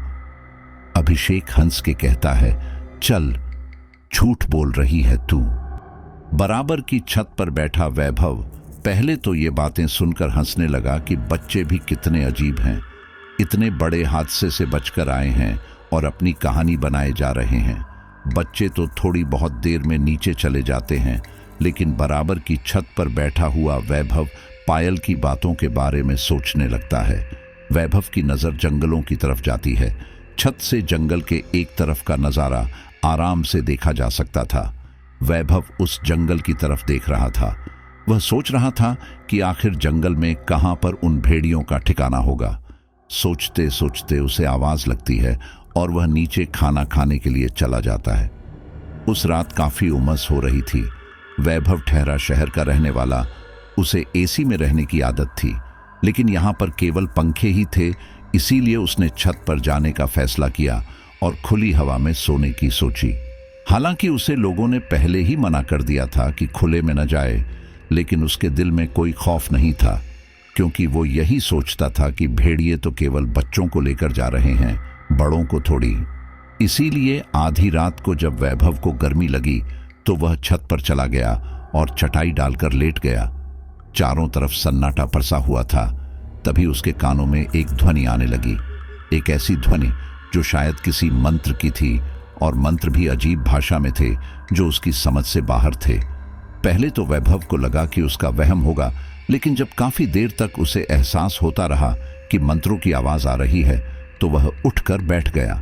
अभिषेक हंस के कहता है, चल, झूठ बोल रही है तू। बराबर की छत पर बैठा वैभव पहले तो ये बातें सुनकर हंसने लगा कि बच्चे भी कितने अजीब हैं। इतने बड़े हादसे से बचकर आए हैं और अपनी कहानी बनाए जा रहे हैं। बच्चे तो थोड़ी बहुत देर में नीचे चले जाते हैं, लेकिन बराबर की छत पर बैठा हुआ वैभव पायल की बातों के बारे में सोचने लगता है। वैभव की नज़र जंगलों की तरफ जाती है। छत से जंगल के एक तरफ का नज़ारा आराम से देखा जा सकता था। वैभव उस जंगल की तरफ देख रहा था। वह सोच रहा था कि आखिर जंगल में कहां पर उन भेड़ियों का ठिकाना होगा। सोचते सोचते उसे आवाज लगती है और वह नीचे खाना खाने के लिए चला जाता है। उस रात काफी उमस हो रही थी। वैभव ठहरा शहर का रहने वाला, उसे एसी में रहने की आदत थी, लेकिन यहाँ पर केवल पंखे ही थे, इसीलिए उसने छत पर जाने का फैसला किया और खुली हवा में सोने की सोची। हालांकि उसे लोगों ने पहले ही मना कर दिया था कि खुले में न जाए, लेकिन उसके दिल में कोई खौफ नहीं था, क्योंकि वो यही सोचता था कि भेड़िए तो केवल बच्चों को लेकर जा रहे हैं, बड़ों को थोड़ी। इसीलिए आधी रात को जब वैभव को गर्मी लगी तो वह छत पर चला गया और चटाई डालकर लेट गया। चारों तरफ सन्नाटा परसा हुआ था। तभी उसके कानों में एक ध्वनि आने लगी, एक ऐसी ध्वनि जो शायद किसी मंत्र की थी, और मंत्र भी अजीब भाषा में थे जो उसकी समझ से बाहर थे। पहले तो वैभव को लगा कि उसका वहम होगा, लेकिन जब काफी देर तक उसे एहसास होता रहा कि मंत्रों की आवाज आ रही है तो वह उठकर बैठ गया।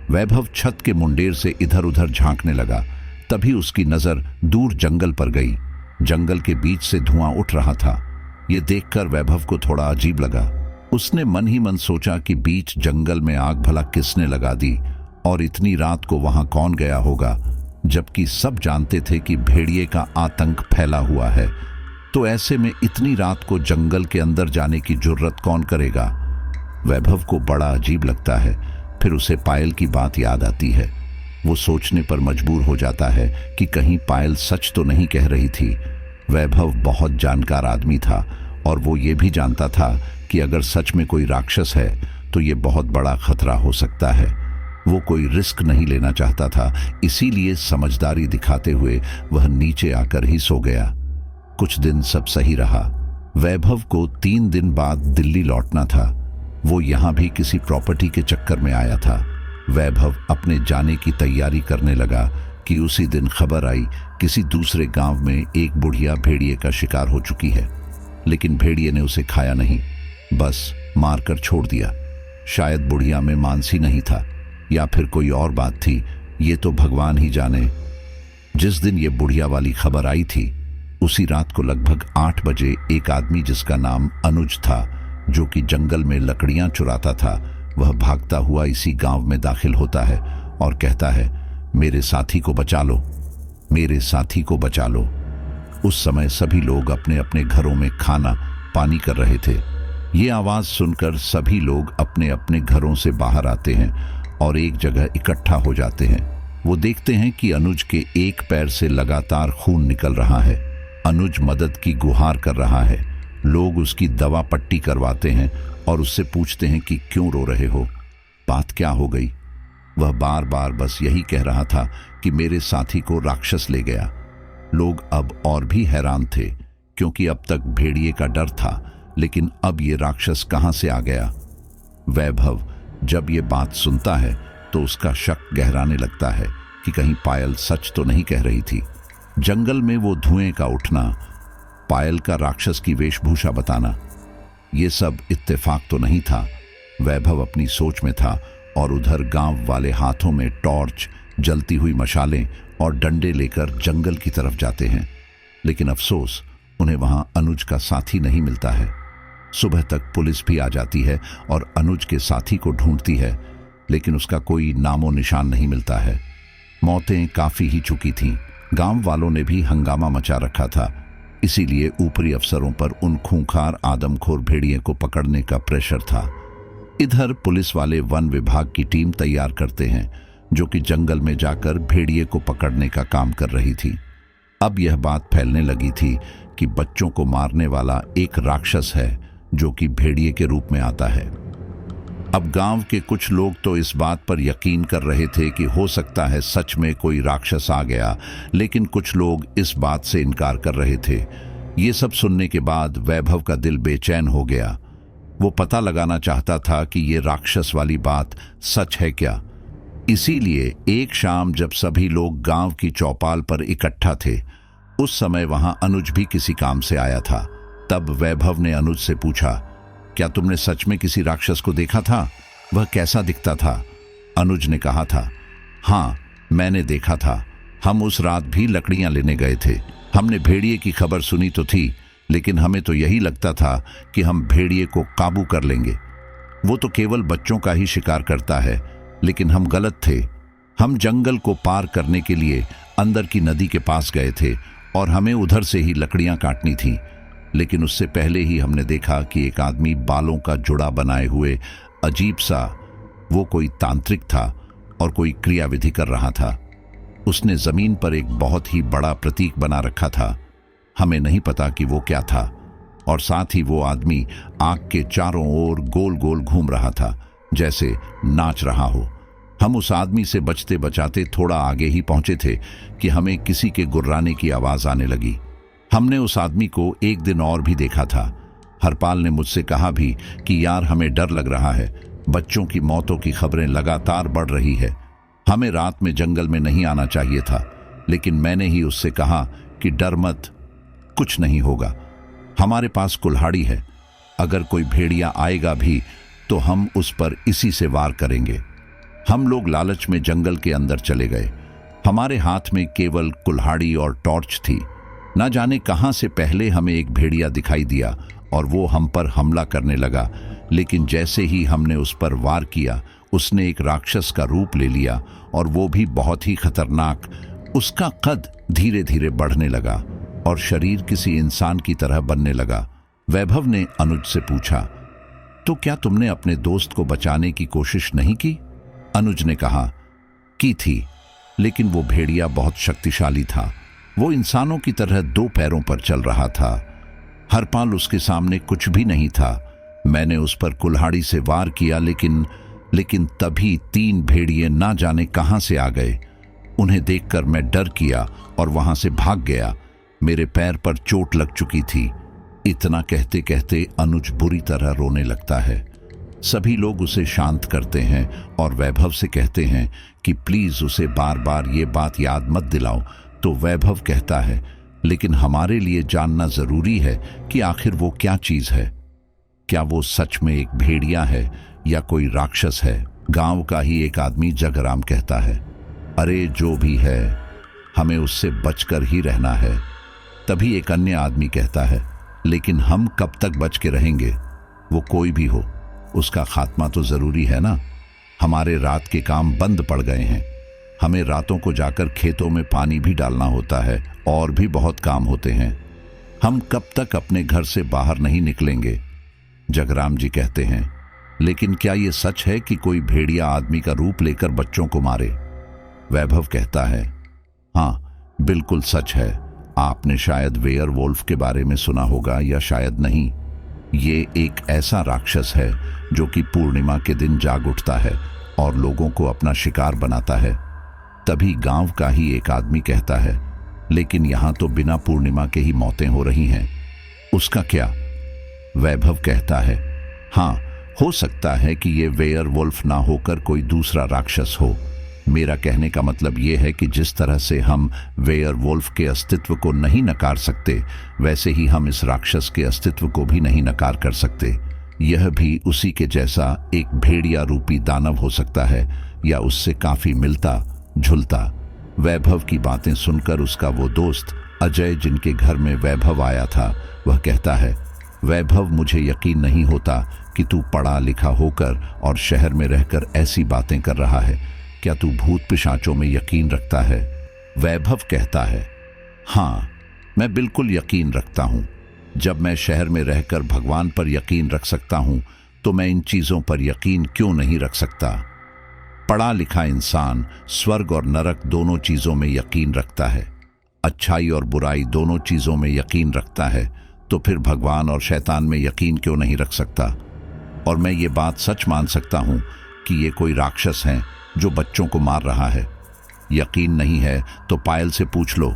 वैभव छत के मुंडेर से इधर उधर झांकने लगा। तभी उसकी नजर दूर जंगल पर गई। जंगल के बीच से धुआं उठ रहा था। ये देखकर वैभव को थोड़ा अजीब लगा। उसने मन ही मन सोचा कि बीच जंगल में आग भला किसने लगा दी, और इतनी रात को वहां कौन गया होगा, जबकि सब जानते थे कि भेड़िए का आतंक फैला हुआ है। तो ऐसे में इतनी रात को जंगल के अंदर जाने की जुर्रत कौन करेगा। वैभव को बड़ा अजीब लगता है। फिर उसे पायल की बात याद आती है। वो सोचने पर मजबूर हो जाता है कि कहीं पायल सच तो नहीं कह रही थी। वैभव बहुत जानकार आदमी था, और वो ये भी जानता था कि अगर सच में कोई राक्षस है तो ये बहुत बड़ा खतरा हो सकता है। वो कोई रिस्क नहीं लेना चाहता था, इसीलिए समझदारी दिखाते हुए वह नीचे आकर ही सो गया। कुछ दिन सब सही रहा। वैभव को 3 दिन बाद दिल्ली लौटना था। वो यहाँ भी किसी प्रॉपर्टी के चक्कर में आया था। वैभव अपने जाने की तैयारी करने लगा कि उसी दिन खबर आई किसी दूसरे गांव में एक बुढ़िया भेड़िए का शिकार हो चुकी है। लेकिन भेड़िए ने उसे खाया नहीं, बस मारकर छोड़ दिया। शायद बुढ़िया में मांसी नहीं था, या फिर कोई और बात थी, ये तो भगवान ही जाने। जिस दिन ये बुढ़िया वाली खबर आई थी, उसी रात को लगभग 8 बजे एक आदमी जिसका नाम अनुज था, जो कि जंगल में लकड़ियां चुराता था, वह भागता हुआ इसी गांव में दाखिल होता है और कहता है, मेरे साथी को बचा लो, मेरे साथी को बचा लो। उस समय सभी लोग अपने अपने घरों में खाना पानी कर रहे थे। ये आवाज सुनकर सभी लोग अपने अपने घरों से बाहर आते हैं और एक जगह इकट्ठा हो जाते हैं। वो देखते हैं कि अनुज के एक पैर से लगातार खून निकल रहा है। अनुज मदद की गुहार कर रहा है। लोग उसकी दवा पट्टी करवाते हैं और उससे पूछते हैं कि क्यों रो रहे हो, बात क्या हो गई। वह बार बार बस यही कह रहा था कि मेरे साथी को राक्षस ले गया। लोग अब और भी हैरान थे, क्योंकि अब तक भेड़िए का डर था, लेकिन अब ये राक्षस कहां से आ गया। वैभव जब ये बात सुनता है तो उसका शक गहराने लगता है कि कहीं पायल सच तो नहीं कह रही थी। जंगल में वो धुएं का उठना, पायल का राक्षस की वेशभूषा बताना, ये सब इत्तेफाक तो नहीं था। वैभव अपनी सोच में था, और उधर गांव वाले हाथों में टॉर्च, जलती हुई मशालें और डंडे लेकर जंगल की तरफ जाते हैं। लेकिन अफसोस, उन्हें वहां अनुज का साथी नहीं मिलता है। सुबह तक पुलिस भी आ जाती है और अनुज के साथी को ढूंढती है, लेकिन उसका कोई नामो निशान नहीं मिलता है। मौतें काफी ही चुकी थीं। गांव वालों ने भी हंगामा मचा रखा था, इसीलिए ऊपरी अफसरों पर उन खूंखार आदमखोर भेड़िए को पकड़ने का प्रेशर था। इधर पुलिस वाले वन विभाग की टीम तैयार करते हैं, जो कि जंगल में जाकर भेड़िए को पकड़ने का काम कर रही थी। अब यह बात फैलने लगी थी कि बच्चों को मारने वाला एक राक्षस है, जो कि भेड़िए के रूप में आता है। अब गांव के कुछ लोग तो इस बात पर यकीन कर रहे थे कि हो सकता है सच में कोई राक्षस आ गया, लेकिन कुछ लोग इस बात से इनकार कर रहे थे। ये सब सुनने के बाद वैभव का दिल बेचैन हो गया। वो पता लगाना चाहता था कि ये राक्षस वाली बात सच है क्या। इसीलिए एक शाम जब सभी लोग गांव की चौपाल पर इकट्ठा थे, उस समय वहां अनुज भी किसी काम से आया था। तब वैभव ने अनुज से पूछा, क्या तुमने सच में किसी राक्षस को देखा था? वह कैसा दिखता था? अनुज ने कहा था, हाँ, मैंने देखा था। हम उस रात भी लकड़ियां लेने गए थे। हमने भेड़िए की खबर सुनी तो थी, लेकिन हमें तो यही लगता था कि हम भेड़िए को काबू कर लेंगे। वो तो केवल बच्चों का ही शिकार करता है, लेकिन हम गलत थे। हम जंगल को पार करने के लिए अंदर की नदी के पास गए थे और हमें उधर से ही लकड़ियां काटनी थी। लेकिन उससे पहले ही हमने देखा कि एक आदमी बालों का जुड़ा बनाए हुए अजीब सा, वो कोई तांत्रिक था और कोई क्रियाविधि कर रहा था। उसने जमीन पर एक बहुत ही बड़ा प्रतीक बना रखा था। हमें नहीं पता कि वो क्या था, और साथ ही वो आदमी आग के चारों ओर गोल गोल घूम रहा था, जैसे नाच रहा हो। हम उस आदमी से बचते बचाते थोड़ा आगे ही पहुंचे थे कि हमें किसी के गुर्राने की आवाज आने लगी। हमने उस आदमी को एक दिन और भी देखा था। हरपाल ने मुझसे कहा भी कि यार हमें डर लग रहा है, बच्चों की मौतों की खबरें लगातार बढ़ रही है, हमें रात में जंगल में नहीं आना चाहिए था। लेकिन मैंने ही उससे कहा कि डर मत, कुछ नहीं होगा, हमारे पास कुल्हाड़ी है, अगर कोई भेड़िया आएगा भी तो हम उस पर इसी से वार करेंगे। हम लोग लालच में जंगल के अंदर चले गए। हमारे हाथ में केवल कुल्हाड़ी और टॉर्च थी। ना जाने कहां से पहले हमें एक भेड़िया दिखाई दिया और वो हम पर हमला करने लगा। लेकिन जैसे ही हमने उस पर वार किया, उसने एक राक्षस का रूप ले लिया और वो भी बहुत ही खतरनाक। उसका कद धीरे धीरे बढ़ने लगा और शरीर किसी इंसान की तरह बनने लगा। वैभव ने अनुज से पूछा, तो क्या तुमने अपने दोस्त को बचाने की कोशिश नहीं की? अनुज ने कहा, की थी, लेकिन वो भेड़िया बहुत शक्तिशाली था। वो इंसानों की तरह 2 पैरों पर चल रहा था। हरपाल उसके सामने कुछ भी नहीं था। मैंने उस पर कुल्हाड़ी से वार किया, लेकिन तभी 3 भेड़िए ना जाने कहां से आ गए। उन्हें देखकर मैं डर किया और वहां से भाग गया। मेरे पैर पर चोट लग चुकी थी। इतना कहते कहते अनुज बुरी तरह रोने लगता है। सभी लोग उसे शांत करते हैं और वैभव से कहते हैं कि प्लीज उसे बार बार ये बात याद मत दिलाओ। तो वैभव कहता है, लेकिन हमारे लिए जानना जरूरी है कि आखिर वो क्या चीज है। क्या वो सच में एक भेड़िया है या कोई राक्षस है? गांव का ही एक आदमी जगराम कहता है, अरे जो भी है, हमें उससे बचकर ही रहना है। तभी एक अन्य आदमी कहता है, लेकिन हम कब तक बच के रहेंगे? वो कोई भी हो, उसका खात्मा तो जरूरी है ना। हमारे रात के काम बंद पड़ गए हैं। हमें रातों को जाकर खेतों में पानी भी डालना होता है और भी बहुत काम होते हैं। हम कब तक अपने घर से बाहर नहीं निकलेंगे? जगराम जी कहते हैं, लेकिन क्या ये सच है कि कोई भेड़िया आदमी का रूप लेकर बच्चों को मारे? वैभव कहता है, हाँ बिल्कुल सच है। आपने शायद वेयरवुल्फ के बारे में सुना होगा या शायद नहीं। ये एक ऐसा राक्षस है जो कि पूर्णिमा के दिन जाग उठता है और लोगों को अपना शिकार बनाता है। तभी गांव का ही एक आदमी कहता है, लेकिन यहां तो बिना पूर्णिमा के ही मौतें हो रही हैं, उसका क्या? वैभव कहता है, हाँ हो सकता है कि ये वेयरवुल्फ ना होकर कोई दूसरा राक्षस हो। मेरा कहने का मतलब ये है कि जिस तरह से हम वेयरवुल्फ के अस्तित्व को नहीं नकार सकते, वैसे ही हम इस राक्षस के अस्तित्व को भी नहीं नकार कर सकते। यह भी उसी के जैसा एक भेड़िया रूपी दानव हो सकता है या उससे काफी मिलता झुलता। वैभव की बातें सुनकर उसका वो दोस्त अजय, जिनके घर में वैभव आया था, वह कहता है, वैभव मुझे यकीन नहीं होता कि तू पढ़ा लिखा होकर और शहर में रहकर ऐसी बातें कर रहा है। क्या तू भूत पिशाचों में यकीन रखता है? वैभव कहता है, हाँ मैं बिल्कुल यकीन रखता हूं। जब मैं शहर में रहकर भगवान पर यकीन रख सकता हूं, तो मैं इन चीजों पर यकीन क्यों नहीं रख सकता? पढ़ा लिखा इंसान स्वर्ग और नरक दोनों चीजों में यकीन रखता है, अच्छाई और बुराई दोनों चीजों में यकीन रखता है, तो फिर भगवान और शैतान में यकीन क्यों नहीं रख सकता? और मैं ये बात सच मान सकता हूं कि ये कोई राक्षस है जो बच्चों को मार रहा है। यकीन नहीं है तो पायल से पूछ लो।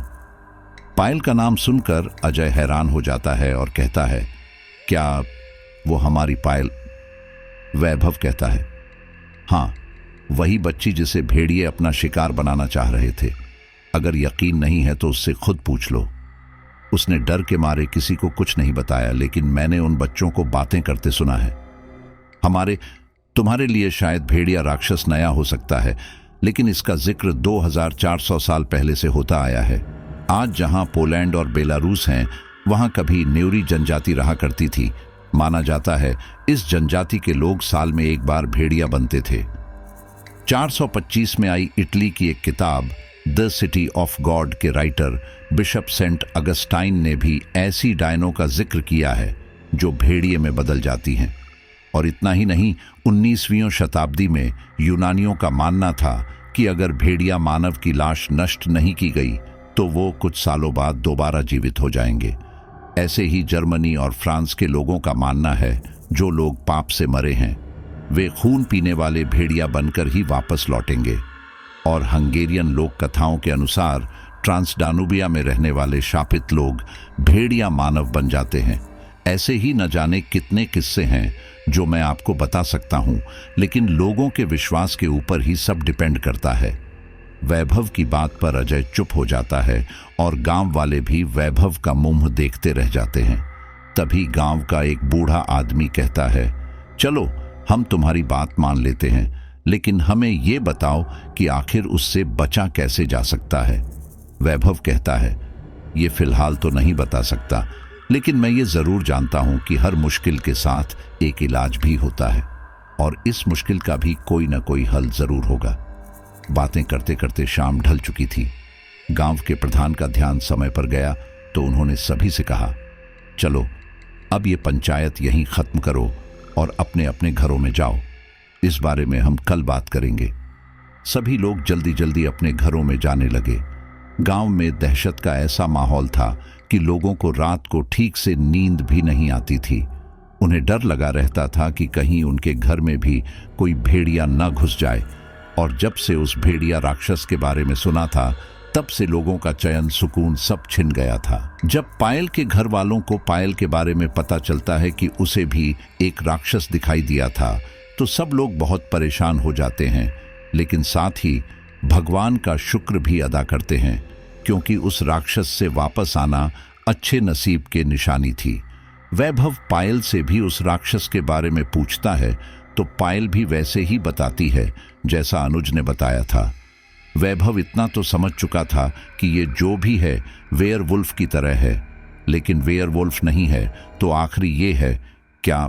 पायल का नाम सुनकर अजय हैरान हो जाता है और कहता है, क्या वो हमारी पायल? वैभव कहता है, हाँ वही बच्ची जिसे भेड़िए अपना शिकार बनाना चाह रहे थे। अगर यकीन नहीं है तो उससे खुद पूछ लो। उसने डर के मारे किसी को कुछ नहीं बताया, लेकिन मैंने उन बच्चों को बातें करते सुना है। तुम्हारे लिए शायद भेड़िया राक्षस नया हो सकता है, लेकिन इसका जिक्र 2400 साल पहले से होता आया है। आज जहां पोलैंड और बेलारूस हैं, वहां कभी न्यूरी जनजाति रहा करती थी। माना जाता है इस जनजाति के लोग साल में एक बार भेड़िया बनते थे। 425 में आई इटली की एक किताब द सिटी ऑफ गॉड के राइटर बिशप सेंट अगस्टाइन ने भी ऐसी डायनों का जिक्र किया है जो भेड़िए में बदल जाती हैं। और इतना ही नहीं, 19वीं शताब्दी में यूनानियों का मानना था कि अगर भेड़िया मानव की लाश नष्ट नहीं की गई तो वो कुछ सालों बाद दोबारा जीवित हो जाएंगे। ऐसे ही जर्मनी और फ्रांस के लोगों का मानना है जो लोग पाप से मरे हैं, वे खून पीने वाले भेड़िया बनकर ही वापस लौटेंगे। और हंगेरियन लोक कथाओं के अनुसार ट्रांसडानुबिया में रहने वाले शापित लोग भेड़िया मानव बन जाते हैं। ऐसे ही न जाने कितने किस्से हैं जो मैं आपको बता सकता हूं, लेकिन लोगों के विश्वास के ऊपर ही सब डिपेंड करता है। वैभव की बात पर अजय चुप हो जाता है और गांव वाले भी वैभव का मुंह देखते रह जाते हैं। तभी गांव का एक बूढ़ा आदमी कहता है, चलो हम तुम्हारी बात मान लेते हैं, लेकिन हमें ये बताओ कि आखिर उससे बचा कैसे जा सकता है। वैभव कहता है, ये फिलहाल तो नहीं बता सकता, लेकिन मैं ये जरूर जानता हूं कि हर मुश्किल के साथ एक इलाज भी होता है और इस मुश्किल का भी कोई ना कोई हल जरूर होगा। बातें करते करते शाम ढल चुकी थी। गांव के प्रधान का ध्यान समय पर गया तो उन्होंने सभी से कहा, चलो अब ये पंचायत यहीं खत्म करो और अपने अपने घरों में जाओ। इस बारे में हम कल बात करेंगे। सभी लोग जल्दी जल्दी अपने घरों में जाने लगे। गांव में दहशत का ऐसा माहौल था कि लोगों को रात को ठीक से नींद भी नहीं आती थी। उन्हें डर लगा रहता था कि कहीं उनके घर में भी कोई भेड़िया न घुस जाए। और जब से उस भेड़िया राक्षस के बारे में सुना था, तब से लोगों का चैन सुकून सब छिन गया था। जब पायल के घर वालों को पायल के बारे में पता चलता है कि उसे भी एक राक्षस दिखाई दिया था, तो सब लोग बहुत परेशान हो जाते हैं, लेकिन साथ ही भगवान का शुक्र भी अदा करते हैं, क्योंकि उस राक्षस से वापस आना अच्छे नसीब के निशानी थी। वैभव पायल से भी उस राक्षस के बारे में पूछता है तो पायल भी वैसे ही बताती है जैसा अनुज ने बताया था। वैभव इतना तो समझ चुका था कि ये जो भी है वेयरवुल्फ की तरह है, लेकिन वेयरवुल्फ नहीं है तो आखिरी ये है क्या?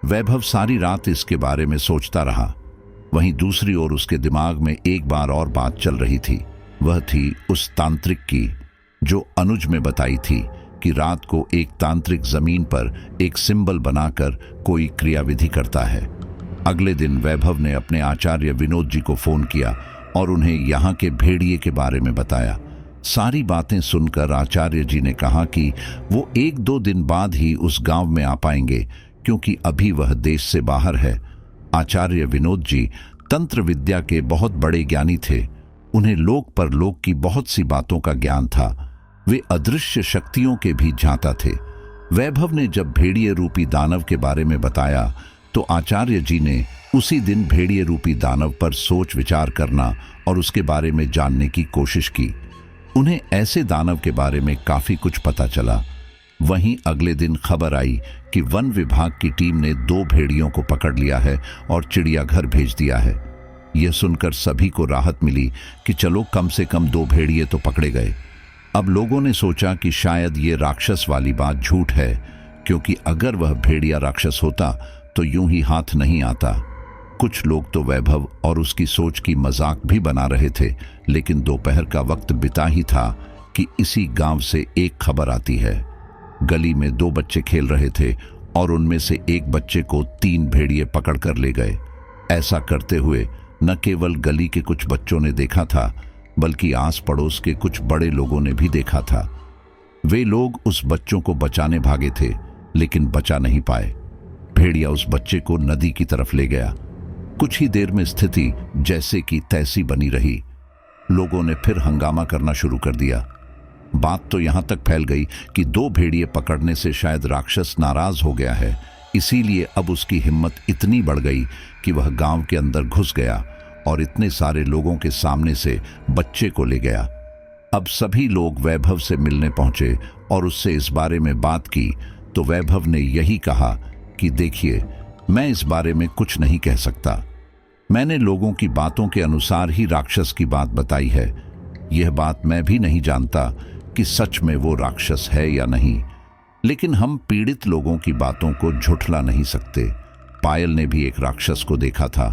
वैभव सारी रात इसके बारे में सोचता रहा। वहीं दूसरी ओर उसके दिमाग में एक बार और बात चल रही थी। वह थी उस तांत्रिक की जो अनुज में बताई थी कि रात को एक तांत्रिक जमीन पर एक सिंबल बनाकर कोई क्रियाविधि करता है। अगले दिन वैभव ने अपने आचार्य विनोद जी को फोन किया और उन्हें यहाँ के भेड़िए के बारे में बताया। सारी बातें सुनकर आचार्य जी ने कहा कि वो 1-2 दिन बाद ही उस गांव में आ पाएंगे, क्योंकि अभी वह देश से बाहर है। आचार्य विनोद जी तंत्र विद्या के बहुत बड़े ज्ञानी थे। उन्हें लोक परलोक की बहुत सी बातों का ज्ञान था। वे अदृश्य शक्तियों के भी झांता थे। वैभव ने जब भेड़िए रूपी दानव के बारे में बताया तो आचार्य जी ने उसी दिन भेड़िए रूपी दानव पर सोच विचार करना और उसके बारे में जानने की कोशिश की। उन्हें ऐसे दानव के बारे में काफी कुछ पता चला। वहीं अगले दिन खबर आई कि वन विभाग की टीम ने 2 भेड़ियों को पकड़ लिया है और चिड़ियाघर भेज दिया है। यह सुनकर सभी को राहत मिली कि चलो कम से कम 2 भेड़िए तो पकड़े गए। अब लोगों ने सोचा कि शायद ये राक्षस वाली बात झूठ है, क्योंकि अगर वह भेड़िया राक्षस होता तो यूं ही हाथ नहीं आता। कुछ लोग तो वैभव और उसकी सोच की मजाक भी बना रहे थे, लेकिन दोपहर का वक्त बिता ही था कि इसी गांव से एक खबर आती है। गली में 2 बच्चे खेल रहे थे और उनमें से एक बच्चे को 3 भेड़िए पकड़ कर ले गए। ऐसा करते हुए न केवल गली के कुछ बच्चों ने देखा था, बल्कि आस पड़ोस के कुछ बड़े लोगों ने भी देखा था। वे लोग उस बच्चों को बचाने भागे थे, लेकिन बचा नहीं पाए। भेड़िया उस बच्चे को नदी की तरफ ले गया। कुछ ही देर में स्थिति जैसे कि तैसी बनी रही। लोगों ने फिर हंगामा करना शुरू कर दिया। बात तो यहां तक फैल गई कि 2 भेड़िए पकड़ने से शायद राक्षस नाराज हो गया है, इसीलिए अब उसकी हिम्मत इतनी बढ़ गई कि वह गांव के अंदर घुस गया और इतने सारे लोगों के सामने से बच्चे को ले गया। अब सभी लोग वैभव से मिलने पहुंचे और उससे इस बारे में बात की तो वैभव ने यही कहा कि देखिए, मैं इस बारे में कुछ नहीं कह सकता। मैंने लोगों की बातों के अनुसार ही राक्षस की बात बताई है। यह बात मैं भी नहीं जानता कि सच में वो राक्षस है या नहीं, लेकिन हम पीड़ित लोगों की बातों को झुठला नहीं सकते। पायल ने भी एक राक्षस को देखा था।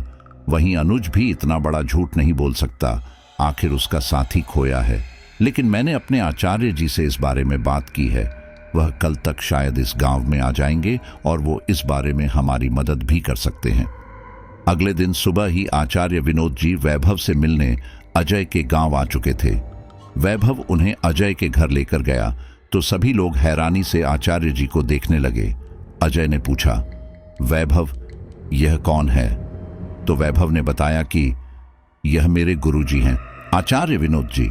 वहीं अनुज भी इतना बड़ा झूठ नहीं बोल सकता, आखिर उसका साथी खोया है। लेकिन मैंने अपने आचार्य जी से इस बारे में बात की है। वह कल तक शायद इस गांव में आ जाएंगे और वो इस बारे में हमारी मदद भी कर सकते हैं। अगले दिन सुबह ही आचार्य विनोद जी वैभव से मिलने अजय के गांव आ चुके थे। वैभव उन्हें अजय के घर लेकर गया तो सभी लोग हैरानी से आचार्य जी को देखने लगे। अजय ने पूछा, वैभव, यह कौन है? तो वैभव ने बताया कि यह मेरे गुरुजी हैं, आचार्य विनोद जी।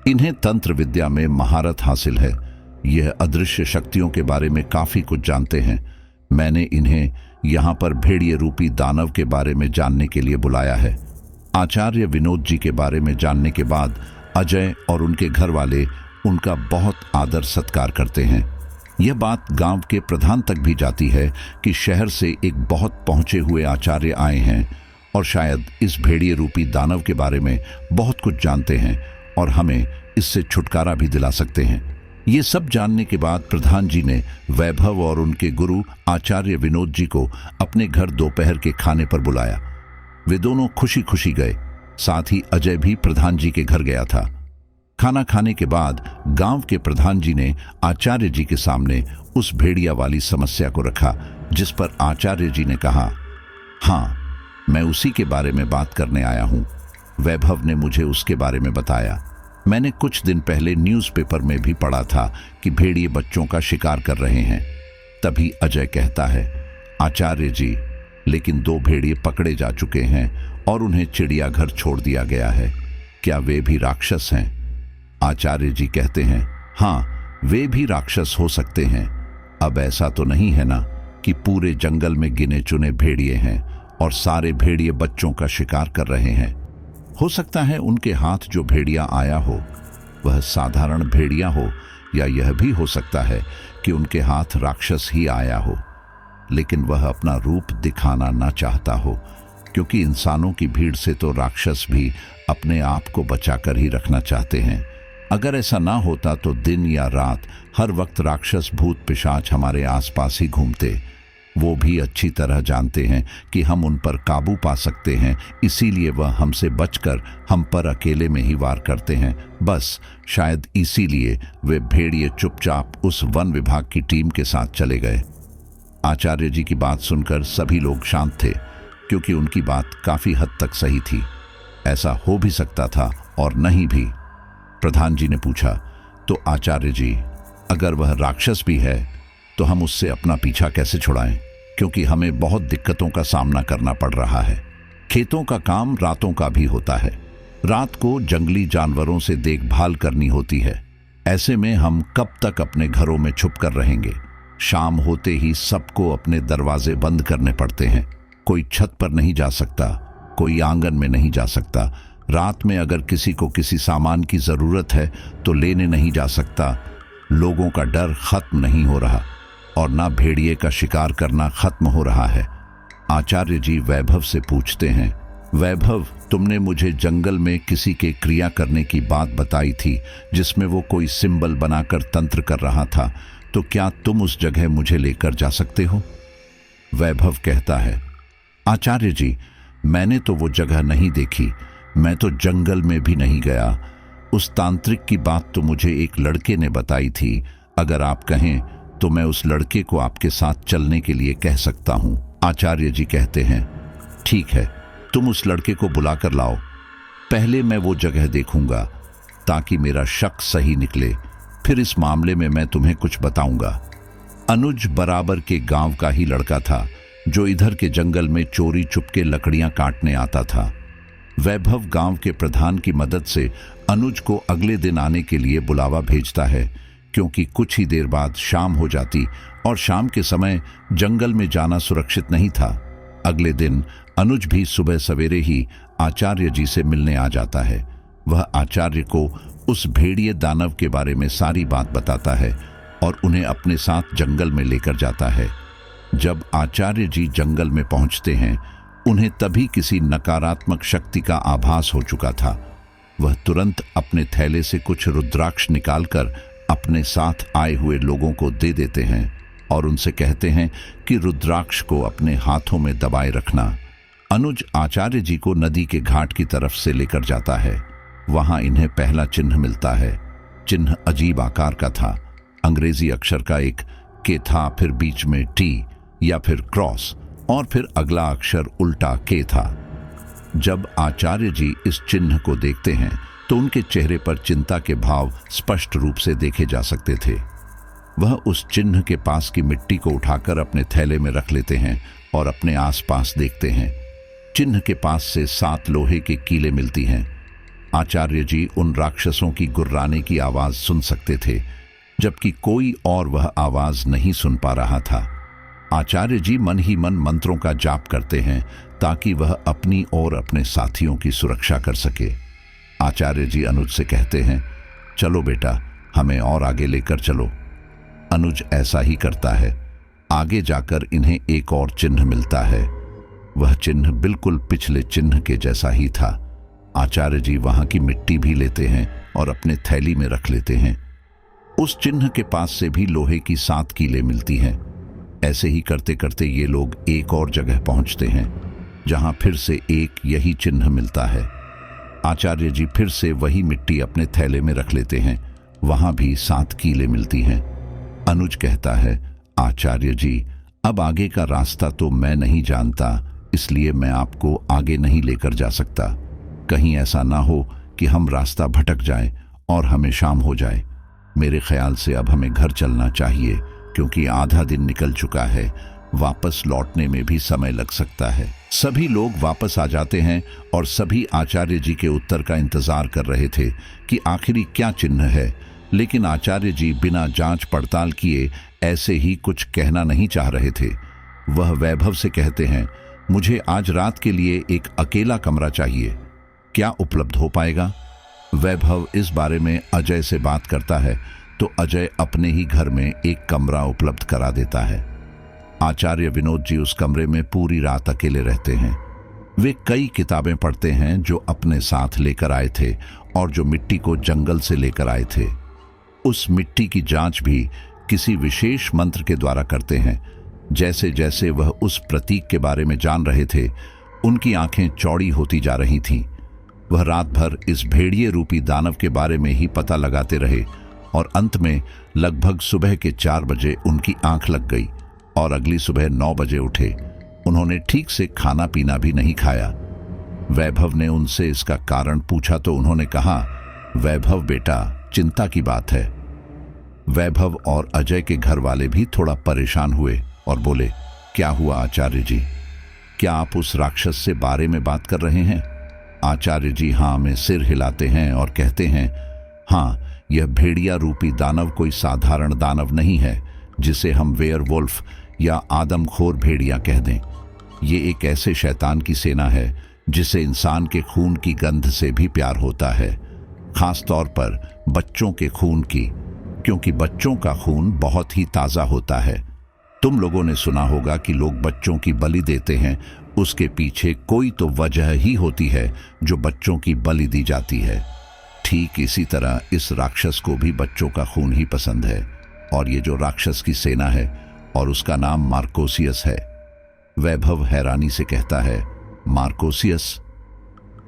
इन्हें तंत्र विद्या में महारत हासिल है। यह अदृश्य शक्तियों के बारे में काफी कुछ जानते हैं। मैंने इन्हें यहाँ पर भेड़िए रूपी दानव के बारे में जानने के लिए बुलाया है। आचार्य विनोद जी के बारे में जानने के बाद अजय और उनके घर वाले उनका बहुत आदर सत्कार करते हैं। यह बात गांव के प्रधान तक भी जाती है कि शहर से एक बहुत पहुंचे हुए आचार्य आए हैं और शायद इस भेड़िए रूपी दानव के बारे में बहुत कुछ जानते हैं और हमें इससे छुटकारा भी दिला सकते हैं। ये सब जानने के बाद प्रधान जी ने वैभव और उनके गुरु आचार्य विनोद जी को अपने घर दोपहर के खाने पर बुलाया। वे दोनों खुशी खुशी गए। साथ ही अजय भी प्रधान जी के घर गया था। खाना खाने के बाद गांव के प्रधान जी ने आचार्य जी के सामने उस भेड़िया वाली समस्या को रखा, जिस पर आचार्य जी ने कहा, हाँ, मैं उसी के बारे में बात करने आया हूं। वैभव ने मुझे उसके बारे में बताया। मैंने कुछ दिन पहले न्यूज़पेपर में भी पढ़ा था कि भेड़िए बच्चों का शिकार कर रहे हैं। तभी अजय कहता है, आचार्य जी, लेकिन 2 भेड़िए पकड़े जा चुके हैं और उन्हें चिड़ियाघर छोड़ दिया गया है। क्या वे भी राक्षस हैं? आचार्य जी कहते हैं, हाँ, वे भी राक्षस हो सकते हैं। अब ऐसा तो नहीं है ना कि पूरे जंगल में गिने चुने भेड़िए हैं और सारे भेड़िए बच्चों का शिकार कर रहे हैं। हो सकता है उनके हाथ जो भेड़िया आया हो वह साधारण भेड़िया हो, या यह भी हो सकता है कि उनके हाथ राक्षस ही आया हो, लेकिन वह अपना रूप दिखाना ना चाहता हो, क्योंकि इंसानों की भीड़ से तो राक्षस भी अपने आप को बचाकर ही रखना चाहते हैं। अगर ऐसा ना होता तो दिन या रात हर वक्त राक्षस भूत पिशाच हमारे आसपास ही घूमते। वो भी अच्छी तरह जानते हैं कि हम उन पर काबू पा सकते हैं, इसीलिए वह हमसे बचकर हम पर अकेले में ही वार करते हैं। बस शायद इसीलिए वे भेड़िए चुपचाप उस वन विभाग की टीम के साथ चले गए। आचार्य जी की बात सुनकर सभी लोग शांत थे, क्योंकि उनकी बात काफी हद तक सही थी। ऐसा हो भी सकता था और नहीं भी। प्रधान जी ने पूछा, तो आचार्य जी, अगर वह राक्षस भी है तो हम उससे अपना पीछा कैसे छुड़ाएं? क्योंकि हमें बहुत दिक्कतों का सामना करना पड़ रहा है। खेतों का काम रातों का भी होता है। रात को जंगली जानवरों से देखभाल करनी होती है। ऐसे में हम कब तक अपने घरों में छुप कर रहेंगे? शाम होते ही सबको अपने दरवाजे बंद करने पड़ते हैं। कोई छत पर नहीं जा सकता, कोई आंगन में नहीं जा सकता। रात में अगर किसी को किसी सामान की जरूरत है तो लेने नहीं जा सकता। लोगों का डर खत्म नहीं हो रहा और ना भेड़िए का शिकार करना खत्म हो रहा है। आचार्य जी वैभव से पूछते हैं, वैभव, तुमने मुझे जंगल में किसी के क्रिया करने की बात बताई थी जिसमें वो कोई सिंबल बनाकर तंत्र कर रहा था, तो क्या तुम उस जगह मुझे लेकर जा सकते हो? वैभव कहता है, आचार्य जी, मैंने तो वो जगह नहीं देखी। मैं तो जंगल में भी नहीं गया। उस तांत्रिक की बात तो मुझे एक लड़के ने बताई थी। अगर आप कहें तो मैं उस लड़के को आपके साथ चलने के लिए कह सकता हूं। आचार्य जी कहते हैं, ठीक है, तुम उस लड़के को बुलाकर लाओ। पहले मैं वो जगह देखूंगा ताकि मेरा शक सही निकले, फिर इस मामले में मैं तुम्हें कुछ बताऊंगा। अनुज बराबर के गांव का ही लड़का था जो इधर के जंगल में चोरी चुपके लकड़ियां काटने आता था। वैभव गांव के प्रधान की मदद से अनुज को अगले दिन आने के लिए बुलावा भेजता है, क्योंकि कुछ ही देर बाद शाम हो जाती और शाम के समय जंगल में जाना सुरक्षित नहीं था। अगले दिन अनुज भी सुबह सवेरे ही आचार्य जी से मिलने आ जाता है। वह आचार्य को उस भेड़िए दानव के बारे में सारी बात बताता है और उन्हें अपने साथ जंगल में लेकर जाता है। जब आचार्य जी जंगल में पहुंचते हैं, उन्हें तभी किसी नकारात्मक शक्ति का आभास हो चुका था। वह तुरंत अपने थैले से कुछ रुद्राक्ष निकालकर अपने साथ आए हुए लोगों को दे देते हैं और उनसे कहते हैं कि रुद्राक्ष को अपने हाथों में दबाए रखना। अनुज आचार्य जी को नदी के घाट की तरफ से लेकर जाता है। वहां इन्हें पहला चिन्ह मिलता है। चिन्ह अजीब आकार का था। अंग्रेजी अक्षर का एक के था, फिर बीच में टी या फिर क्रॉस और फिर अगला अक्षर उल्टा के था। जब आचार्य जी इस चिन्ह को देखते हैं तो उनके चेहरे पर चिंता के भाव स्पष्ट रूप से देखे जा सकते थे। वह उस चिन्ह के पास की मिट्टी को उठाकर अपने थैले में रख लेते हैं और अपने आसपास देखते हैं। चिन्ह के पास से 7 लोहे के कीलें मिलती हैं। आचार्य जी उन राक्षसों की गुर्राने की आवाज सुन सकते थे, जबकि कोई और वह आवाज नहीं सुन पा रहा था। आचार्य जी मन ही मन मंत्रों का जाप करते हैं ताकि वह अपनी और अपने साथियों की सुरक्षा कर सके। आचार्य जी अनुज से कहते हैं, चलो बेटा, हमें और आगे लेकर चलो। अनुज ऐसा ही करता है। आगे जाकर इन्हें एक और चिन्ह मिलता है। वह चिन्ह बिल्कुल पिछले चिन्ह के जैसा ही था। आचार्य जी वहां की मिट्टी भी लेते हैं और अपने थैली में रख लेते हैं। उस चिन्ह के पास से भी लोहे की 7 कीलें मिलती हैं। ऐसे ही करते करते ये लोग एक और जगह पहुंचते हैं, जहां फिर से एक यही चिन्ह मिलता है। आचार्य जी फिर से वही मिट्टी अपने थैले में रख लेते हैं। वहां भी 7 कीलें मिलती हैं। अनुज कहता है, आचार्य जी, अब आगे का रास्ता तो मैं नहीं जानता, इसलिए मैं आपको आगे नहीं लेकर जा सकता। कहीं ऐसा ना हो कि हम रास्ता भटक जाएं और हमें शाम हो जाए। मेरे ख्याल से अब हमें घर चलना चाहिए, क्योंकि आधा दिन निकल चुका है। वापस लौटने में भी समय लग सकता है। सभी लोग वापस आ जाते हैं और सभी आचार्य जी के उत्तर का इंतजार कर रहे थे कि आखिरी क्या चिन्ह है, लेकिन आचार्य जी बिना जांच पड़ताल किए ऐसे ही कुछ कहना नहीं चाह रहे थे। वह वैभव से कहते हैं, मुझे आज रात के लिए एक अकेला कमरा चाहिए, क्या उपलब्ध हो पाएगा? वैभव इस बारे में अजय से बात करता है तो अजय अपने ही घर में एक कमरा उपलब्ध करा देता है। आचार्य विनोद जी उस कमरे में पूरी रात अकेले रहते हैं। वे कई किताबें पढ़ते हैं जो अपने साथ लेकर आए थे और जो मिट्टी को जंगल से लेकर आए थे। उस मिट्टी की जांच भी किसी विशेष मंत्र के द्वारा करते हैं। जैसे जैसे वह उस प्रतीक के बारे में जान रहे थे, उनकी आंखें चौड़ी होती जा रही थीं। वह रात भर इस भेड़िए रूपी दानव के बारे में ही पता लगाते रहे और अंत में लगभग सुबह के 4 बजे उनकी आंख लग गई और अगली सुबह 9 बजे उठे। उन्होंने ठीक से खाना पीना भी नहीं खाया। वैभव ने उनसे इसका कारण पूछा तो उन्होंने कहा, वैभव बेटा, चिंता की बात है। वैभव और अजय के घर वाले भी थोड़ा परेशान हुए और बोले, क्या हुआ आचार्य जी? क्या आप उस राक्षस से बारे में बात कर रहे हैं? आचार्य जी हाँ में सिर हिलाते हैं और कहते हैं, हाँ, यह भेड़िया रूपी दानव कोई साधारण दानव नहीं है जिसे हम वेयरवुल्फ या आदमखोर भेड़िया कह दें। ये एक ऐसे शैतान की सेना है जिसे इंसान के खून की गंध से भी प्यार होता है, खास तौर पर बच्चों के खून की, क्योंकि बच्चों का खून बहुत ही ताज़ा होता है। तुम लोगों ने सुना होगा कि लोग बच्चों की बलि देते हैं, उसके पीछे कोई तो वजह ही होती है जो बच्चों की बलि दी जाती है। ठीक इसी तरह इस राक्षस को भी बच्चों का खून ही पसंद है, और ये जो राक्षस की सेना है और उसका नाम मार्कोसियस है। वैभव हैरानी से कहता है, मार्कोसियस?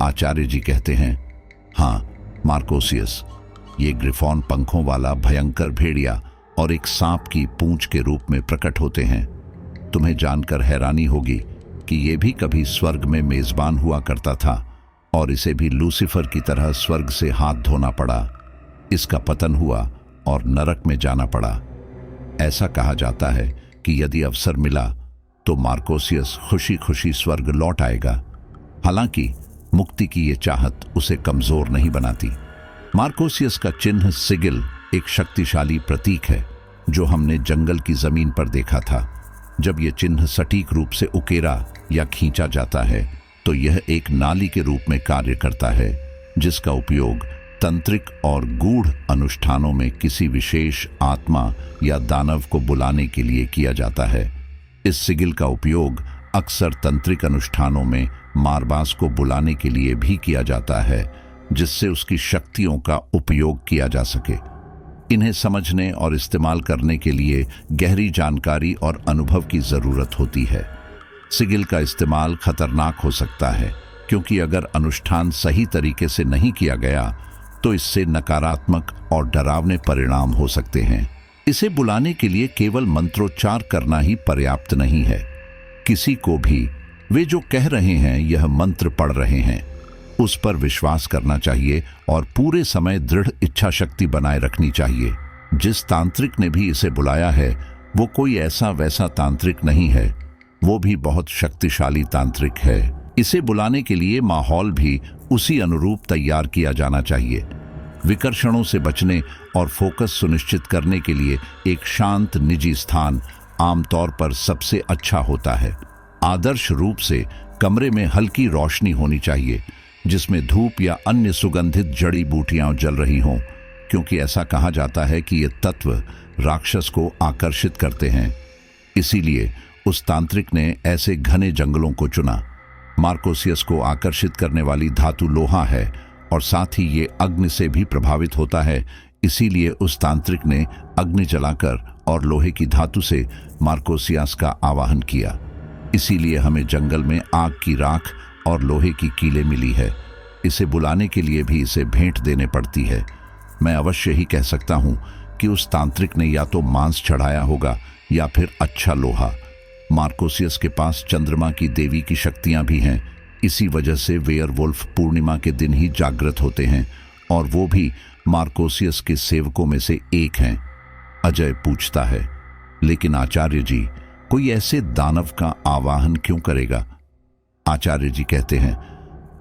आचार्य जी कहते हैं, हाँ, मार्कोसियस। ये ग्रिफॉन पंखों वाला भयंकर भेड़िया और एक सांप की पूंछ के रूप में प्रकट होते हैं। तुम्हें जानकर हैरानी होगी कि ये भी कभी स्वर्ग में मेजबान हुआ करता था और इसे भी लूसीफर की तरह स्वर्ग से हाथ धोना पड़ा। इसका पतन हुआ और नरक में जाना पड़ा। ऐसा कहा जाता है कि यदि अवसर मिला तो मार्कोसियस खुशी खुशी स्वर्ग लौट आएगा। हालांकि मुक्ति की ये चाहत उसे कमजोर नहीं बनाती। मार्कोसियस का चिन्ह सिगिल एक शक्तिशाली प्रतीक है जो हमने जंगल की जमीन पर देखा था। जब यह चिन्ह सटीक रूप से उकेरा या खींचा जाता है तो यह एक नाली के रूप में कार्य करता है, जिसका उपयोग तंत्रिक और गूढ़ अनुष्ठानों में किसी विशेष आत्मा या दानव को बुलाने के लिए किया जाता है। इस सिगिल का उपयोग अक्सर तंत्रिक अनुष्ठानों में मारबास को बुलाने के लिए भी किया जाता है, जिससे उसकी शक्तियों का उपयोग किया जा सके। इन्हें समझने और इस्तेमाल करने के लिए गहरी जानकारी और अनुभव की जरूरत होती है। सिगिल का इस्तेमाल खतरनाक हो सकता है, क्योंकि अगर अनुष्ठान सही तरीके से नहीं किया गया तो इससे नकारात्मक और डरावने परिणाम हो सकते हैं। इसे बुलाने के लिए केवल मंत्रोच्चार करना ही पर्याप्त नहीं है। किसी को भी वे जो कह रहे हैं यह मंत्र पढ़ रहे हैं उस पर विश्वास करना चाहिए और पूरे समय दृढ़ इच्छा शक्ति बनाए रखनी चाहिए। जिस तांत्रिक ने भी इसे बुलाया है वो कोई ऐसा वैसा तांत्रिक नहीं है, वो भी बहुत शक्तिशाली तांत्रिक है। इसे बुलाने के लिए माहौल भी उसी अनुरूप तैयार किया जाना चाहिए। विकर्षणों से बचने और फोकस सुनिश्चित करने के लिए एक शांत निजी स्थान आमतौर पर सबसे अच्छा होता है। आदर्श रूप से कमरे में हल्की रोशनी होनी चाहिए जिसमें धूप या अन्य सुगंधित जड़ी बूटियां जल रही हों, क्योंकि ऐसा कहा जाता है कि ये तत्व राक्षस को आकर्षित करते हैं। इसीलिए उस तांत्रिक ने ऐसे घने जंगलों को चुना। मार्कोसियस को आकर्षित करने वाली धातु लोहा है और साथ ही ये अग्नि से भी प्रभावित होता है। इसीलिए उस तांत्रिक ने अग्नि जलाकर और लोहे की धातु से मार्कोसियस का आवाहन किया। इसीलिए हमें जंगल में आग की राख और लोहे की कीलें मिली है। इसे बुलाने के लिए भी इसे भेंट देने पड़ती है। मैं अवश्य ही कह सकता हूँ कि उस तांत्रिक ने या तो मांस चढ़ाया होगा या फिर अच्छा लोहा। मार्कोसियस के पास चंद्रमा की देवी की शक्तियां भी हैं। इसी वजह से वेयरवुल्फ पूर्णिमा के दिन ही जागृत होते हैं और वो भी मार्कोसियस के सेवकों में से एक हैं। अजय पूछता है, लेकिन आचार्य जी, कोई ऐसे दानव का आवाहन क्यों करेगा? आचार्य जी कहते हैं,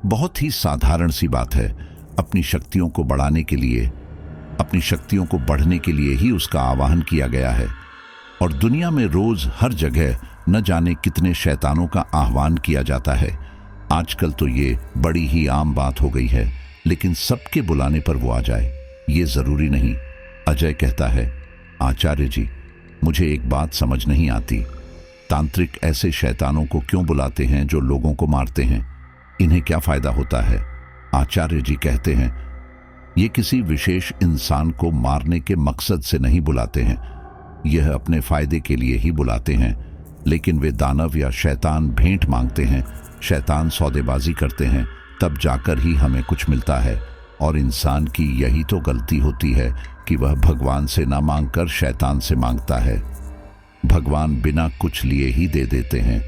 बहुत ही साधारण सी बात है। अपनी शक्तियों को बढ़ाने के लिए, अपनी शक्तियों को बढ़ने के लिए ही उसका आवाहन किया गया है। और दुनिया में रोज हर जगह न जाने कितने शैतानों का आह्वान किया जाता है। आजकल तो ये बड़ी ही आम बात हो गई है, लेकिन सबके बुलाने पर वो आ जाए ये जरूरी नहीं। अजय कहता है, आचार्य जी, मुझे एक बात समझ नहीं आती। तांत्रिक ऐसे शैतानों को क्यों बुलाते हैं जो लोगों को मारते हैं? इन्हें क्या फायदा होता है? आचार्य जी कहते हैं, ये किसी विशेष इंसान को मारने के मकसद से नहीं बुलाते हैं, यह अपने फायदे के लिए ही बुलाते हैं। लेकिन वे दानव या शैतान भेंट मांगते हैं, शैतान सौदेबाजी करते हैं, तब जाकर ही हमें कुछ मिलता है। और इंसान की यही तो गलती होती है कि वह भगवान से ना मांगकर शैतान से मांगता है। भगवान बिना कुछ लिए ही दे देते हैं।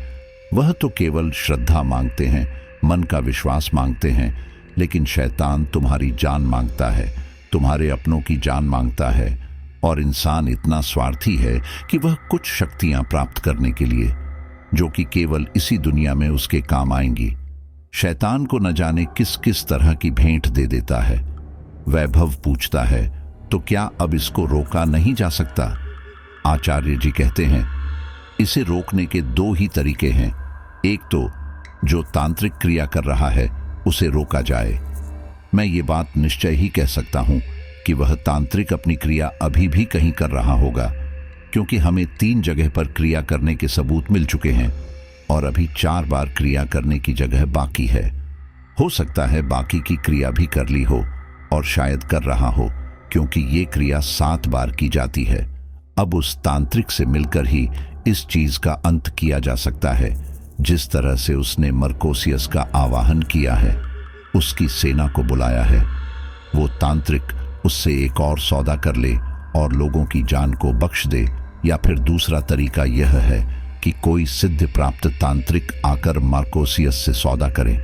वह तो केवल श्रद्धा मांगते हैं, मन का विश्वास मांगते हैं। लेकिन शैतान तुम्हारी जान मांगता है, तुम्हारे अपनों की जान मांगता है। और इंसान इतना स्वार्थी है कि वह कुछ शक्तियां प्राप्त करने के लिए, जो कि केवल इसी दुनिया में उसके काम आएंगी, शैतान को न जाने किस किस तरह की भेंट दे देता है। वैभव पूछता है, तो क्या अब इसको रोका नहीं जा सकता? आचार्य जी कहते हैं, इसे रोकने के दो ही तरीके हैं। एक तो जो तांत्रिक क्रिया कर रहा है उसे रोका जाए। मैं ये बात निश्चय ही कह सकता हूं कि वह तांत्रिक अपनी क्रिया अभी भी कहीं कर रहा होगा, क्योंकि हमें 3 जगह पर क्रिया करने के सबूत मिल चुके हैं और अभी 4 बार क्रिया करने की जगह बाकी है। हो सकता है बाकी की क्रिया भी कर ली हो और शायद कर रहा हो, क्योंकि ये क्रिया 7 बार की जाती है। अब उस तांत्रिक से मिलकर ही इस चीज का अंत किया जा सकता है। जिस तरह से उसने मर्कोसियस का आवाहन किया है, उसकी सेना को बुलाया है, वो तांत्रिक उससे एक और सौदा कर ले और लोगों की जान को बख्श दे। या फिर दूसरा तरीका यह है कि कोई सिद्ध प्राप्त तांत्रिक आकर मार्कोसियस से सौदा करे।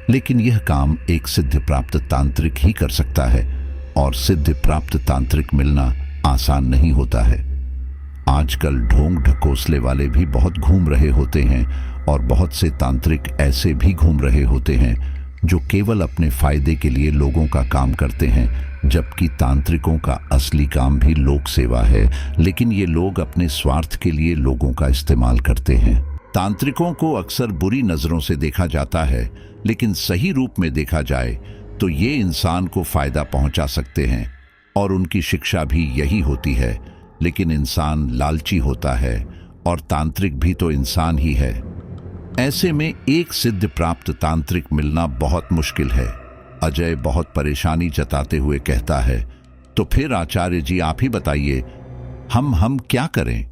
लेकिन यह काम एक सिद्ध प्राप्त तांत्रिक ही कर सकता है और सिद्ध प्राप्त तांत्रिक मिलना आसान नहीं होता है। आजकल ढोंग ढकोसले वाले भी बहुत घूम रहे होते हैं और बहुत से तांत्रिक ऐसे भी घूम रहे होते हैं जो केवल अपने फायदे के लिए लोगों का काम करते हैं, जबकि तांत्रिकों का असली काम भी लोक सेवा है। लेकिन ये लोग अपने स्वार्थ के लिए लोगों का इस्तेमाल करते हैं। तांत्रिकों को अक्सर बुरी नजरों से देखा जाता है, लेकिन सही रूप में देखा जाए तो ये इंसान को फायदा पहुंचा सकते हैं और उनकी शिक्षा भी यही होती है। लेकिन इंसान लालची होता है और तांत्रिक भी तो इंसान ही है। ऐसे में एक सिद्ध प्राप्त तांत्रिक मिलना बहुत मुश्किल है। अजय बहुत परेशानी जताते हुए कहता है, तो फिर आचार्य जी आप ही बताइए, हम क्या करें?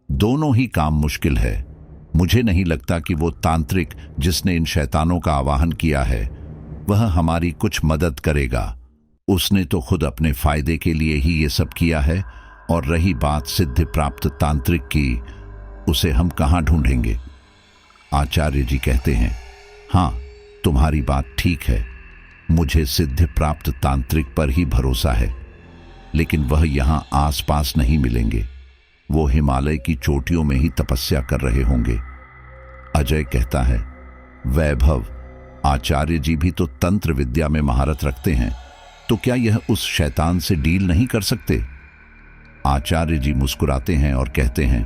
दोनों ही काम मुश्किल है। मुझे नहीं लगता कि वो तांत्रिक जिसने इन शैतानों का आवाहन किया है वह हमारी कुछ मदद करेगा। उसने तो खुद अपने फायदे के लिए ही ये सब किया है। और रही बात सिद्ध प्राप्त तांत्रिक की, उसे हम कहाँ ढूंढेंगे? आचार्य जी कहते हैं, हाँ, तुम्हारी बात ठीक है। मुझे सिद्ध प्राप्त तांत्रिक पर ही भरोसा है। लेकिन वह यहाँ आसपास नहीं मिलेंगे। वो हिमालय की चोटियों में ही तपस्या कर रहे होंगे। अजय कहता है, वैभव, आचार्य जी भी तो तंत्र विद्या में महारत रखते हैं, तो क्या यह उस शैतान से डील नहीं कर सकते? आचार्य जी मुस्कुराते हैं और कहते हैं,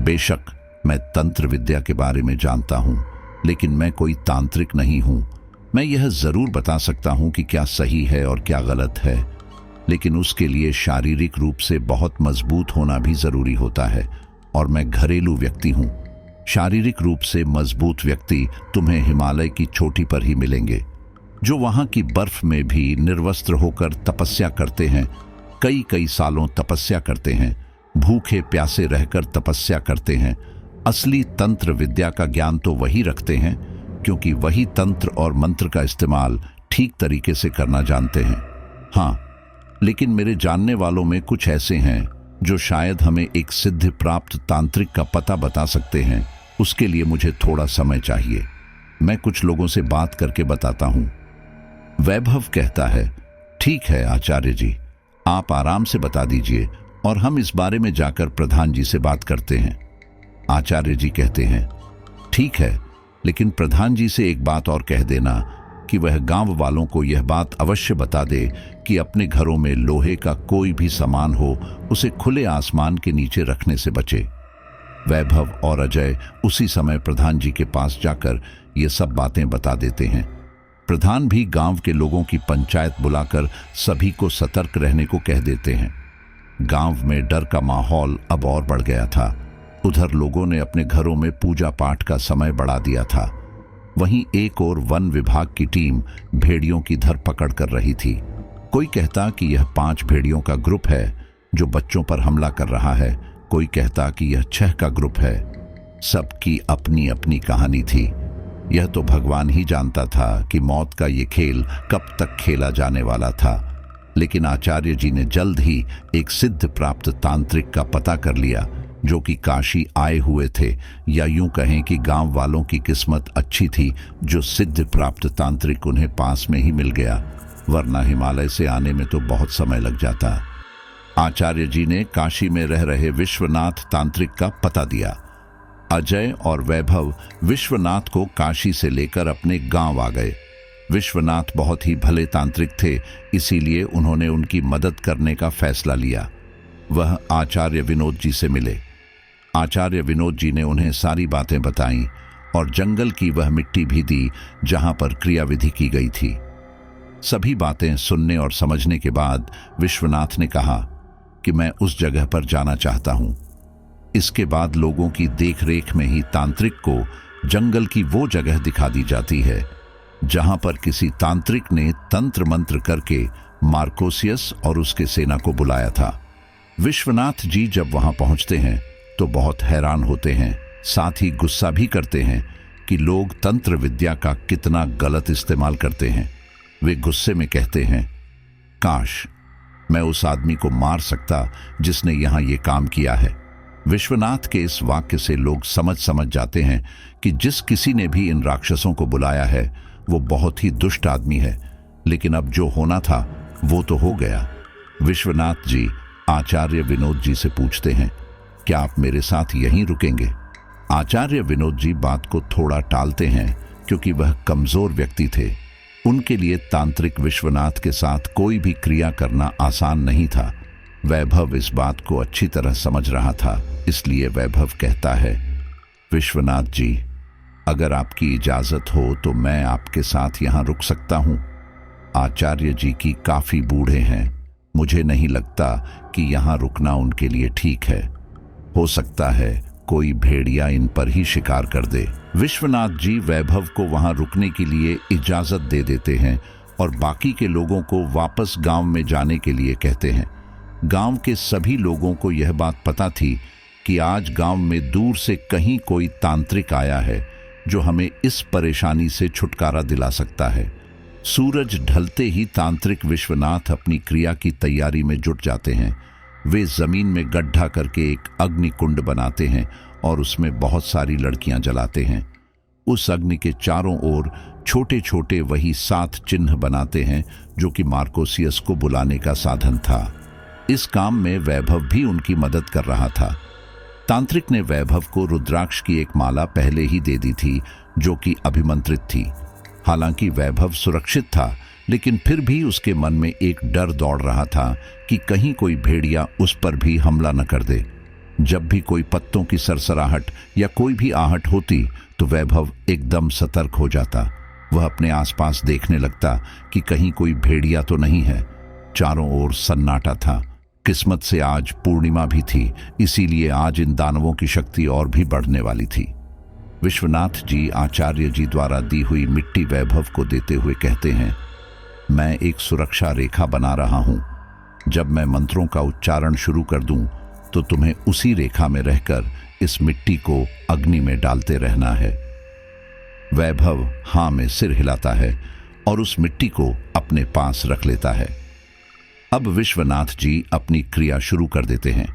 बेशक मैं तंत्र विद्या के बारे में जानता हूं, लेकिन मैं कोई तांत्रिक नहीं हूं। मैं यह जरूर बता सकता हूं कि क्या सही है और क्या गलत है, लेकिन उसके लिए शारीरिक रूप से बहुत मजबूत होना भी जरूरी होता है, और मैं घरेलू व्यक्ति हूं। शारीरिक रूप से मजबूत व्यक्ति तुम्हें हिमालय की चोटी पर ही मिलेंगे, जो वहां की बर्फ में भी निर्वस्त्र होकर तपस्या करते हैं, कई कई सालों तपस्या करते हैं, भूखे प्यासे रहकर तपस्या करते हैं। असली तंत्र विद्या का ज्ञान तो वही रखते हैं, क्योंकि वही तंत्र और मंत्र का इस्तेमाल ठीक तरीके से करना जानते हैं। हाँ, लेकिन मेरे जानने वालों में कुछ ऐसे हैं जो शायद हमें एक सिद्धि प्राप्त तांत्रिक का पता बता सकते हैं। उसके लिए मुझे थोड़ा समय चाहिए। मैं कुछ लोगों से बात करके बताता हूं। वैभव कहता है, ठीक है आचार्य जी, आप आराम से बता दीजिए और हम इस बारे में जाकर प्रधान जी से बात करते हैं। आचार्य जी कहते हैं, ठीक है, लेकिन प्रधान जी से एक बात और कह देना कि वह गांव वालों को यह बात अवश्य बता दे कि अपने घरों में लोहे का कोई भी सामान हो, उसे खुले आसमान के नीचे रखने से बचे। वैभव और अजय उसी समय प्रधान जी के पास जाकर ये सब बातें बता देते हैं। प्रधान भी गांव के लोगों की पंचायत बुलाकर सभी को सतर्क रहने को कह देते हैं। गांव में डर का माहौल अब और बढ़ गया था। उधर लोगों ने अपने घरों में पूजा पाठ का समय बढ़ा दिया था। वहीं एक और वन विभाग की टीम भेड़ियों की धरपकड़ कर रही थी। कोई कहता कि यह 5 भेड़ियों का ग्रुप है जो बच्चों पर हमला कर रहा है, कोई कहता कि यह 6 का ग्रुप है। सबकी अपनी अपनी कहानी थी। यह तो भगवान ही जानता था कि मौत का ये खेल कब तक खेला जाने वाला था। लेकिन आचार्य जी ने जल्द ही एक सिद्ध प्राप्त तांत्रिक का पता कर लिया, जो कि काशी आए हुए थे, या यूं कहें कि गांव वालों की किस्मत अच्छी थी जो सिद्ध प्राप्त तांत्रिक उन्हें पास में ही मिल गया, वरना हिमालय से आने में तो बहुत समय लग जाता। आचार्य जी ने काशी में रह रहे विश्वनाथ तांत्रिक का पता दिया। अजय और वैभव विश्वनाथ को काशी से लेकर अपने गांव आ गए। विश्वनाथ बहुत ही भले तांत्रिक थे, इसीलिए उन्होंने उनकी मदद करने का फैसला लिया। वह आचार्य विनोद जी से मिले। आचार्य विनोद जी ने उन्हें सारी बातें बताईं और जंगल की वह मिट्टी भी दी जहां पर क्रियाविधि की गई थी। सभी बातें सुनने और समझने के बाद विश्वनाथ ने कहा कि मैं उस जगह पर जाना चाहता हूं। इसके बाद लोगों की देखरेख में ही तांत्रिक को जंगल की वो जगह दिखा दी जाती है जहां पर किसी तांत्रिक ने तंत्र मंत्र करके मार्कोसियस और उसके सेना को बुलाया था। विश्वनाथ जी जब वहां पहुंचते हैं तो बहुत हैरान होते हैं, साथ ही गुस्सा भी करते हैं कि लोग तंत्र विद्या का कितना गलत इस्तेमाल करते हैं। वे गुस्से में कहते हैं, काश मैं उस आदमी को मार सकता जिसने यहां ये काम किया है। विश्वनाथ के इस वाक्य से लोग समझ जाते हैं कि जिस किसी ने भी इन राक्षसों को बुलाया है वो बहुत ही दुष्ट आदमी है, लेकिन अब जो होना था वो तो हो गया। विश्वनाथ जी आचार्य विनोद जी से पूछते हैं, क्या आप मेरे साथ यहीं रुकेंगे? आचार्य विनोद जी बात को थोड़ा टालते हैं क्योंकि वह कमजोर व्यक्ति थे। उनके लिए तांत्रिक विश्वनाथ के साथ कोई भी क्रिया करना आसान नहीं था। वैभव इस बात को अच्छी तरह समझ रहा था, इसलिए वैभव कहता है, विश्वनाथ जी, अगर आपकी इजाजत हो तो मैं आपके साथ यहाँ रुक सकता हूँ। आचार्य जी की काफी बूढ़े हैं, मुझे नहीं लगता कि यहाँ रुकना उनके लिए ठीक है। हो सकता है कोई भेड़िया इन पर ही शिकार कर दे। विश्वनाथ जी वैभव को वहां रुकने के लिए इजाजत दे देते हैं और बाकी के लोगों को वापस गांव में जाने के लिए कहते हैं। गांव के सभी लोगों को यह बात पता थी कि आज गांव में दूर से कहीं कोई तांत्रिक आया है जो हमें इस परेशानी से छुटकारा दिला सकता है। सूरज ढलते ही तांत्रिक विश्वनाथ अपनी क्रिया की तैयारी में जुट जाते हैं। वे जमीन में गड्ढा करके एक अग्नि कुंड बनाते हैं और उसमें बहुत सारी लड़कियां जलाते हैं। उस अग्नि के चारों ओर छोटे छोटे वही 7 चिन्ह बनाते हैं जो कि मार्कोसियस को बुलाने का साधन था। इस काम में वैभव भी उनकी मदद कर रहा था। तांत्रिक ने वैभव को रुद्राक्ष की एक माला पहले ही दे दी थी, जो कि अभिमंत्रित थी। हालांकि वैभव सुरक्षित था, लेकिन फिर भी उसके मन में एक डर दौड़ रहा था कि कहीं कोई भेड़िया उस पर भी हमला न कर दे। जब भी कोई पत्तों की सरसराहट या कोई भी आहट होती तो वैभव एकदम सतर्क हो जाता। वह अपने आसपास देखने लगता कि कहीं कोई भेड़िया तो नहीं है। चारों ओर सन्नाटा था। किस्मत से आज पूर्णिमा भी थी, इसीलिए आज इन दानवों की शक्ति और भी बढ़ने वाली थी। विश्वनाथ जी आचार्य जी द्वारा दी हुई मिट्टी वैभव को देते हुए कहते हैं, मैं एक सुरक्षा रेखा बना रहा हूं। जब मैं मंत्रों का उच्चारण शुरू कर दूं तो तुम्हें उसी रेखा में रहकर इस मिट्टी को अग्नि में डालते रहना है। वैभव हाँ में सिर हिलाता है और उस मिट्टी को अपने पास रख लेता है। अब विश्वनाथ जी अपनी क्रिया शुरू कर देते हैं।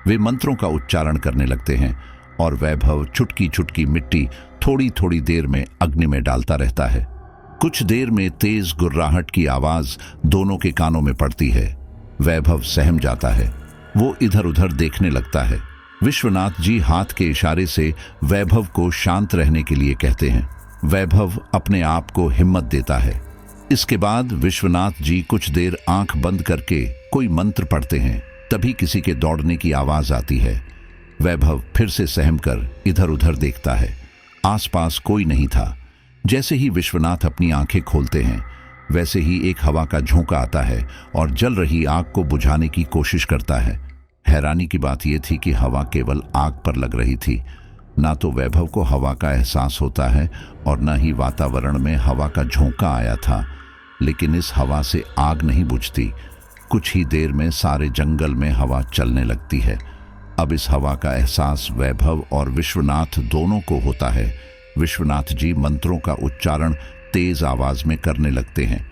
वे मंत्रों का उच्चारण करने लगते हैं और वैभव चुटकी चुटकी मिट्टी थोड़ी थोड़ी देर में अग्नि में डालता रहता है। कुछ देर में तेज गुर्राहट की आवाज दोनों के कानों में पड़ती है। वैभव सहम जाता है। वो इधर उधर देखने लगता है। विश्वनाथ जी हाथ के इशारे से वैभव को शांत रहने के लिए कहते हैं। वैभव अपने आप को हिम्मत देता है। इसके बाद विश्वनाथ जी कुछ देर आंख बंद करके कोई मंत्र पढ़ते हैं। तभी किसी के दौड़ने की आवाज आती है। वैभव फिर से सहमकर इधर उधर देखता है। आसपास कोई नहीं था। जैसे ही विश्वनाथ अपनी आंखें खोलते हैं, वैसे ही एक हवा का झोंका आता है और जल रही आग को बुझाने की कोशिश करता है। हैरानी की बात यह थी कि हवा केवल आग पर लग रही थी। ना तो वैभव को हवा का एहसास होता है और न ही वातावरण में हवा का झोंका आया था। लेकिन इस हवा से आग नहीं बुझती। कुछ ही देर में सारे जंगल में हवा चलने लगती है। अब इस हवा का एहसास वैभव और विश्वनाथ दोनों को होता है। विश्वनाथ जी मंत्रों का उच्चारण तेज आवाज में करने लगते हैं।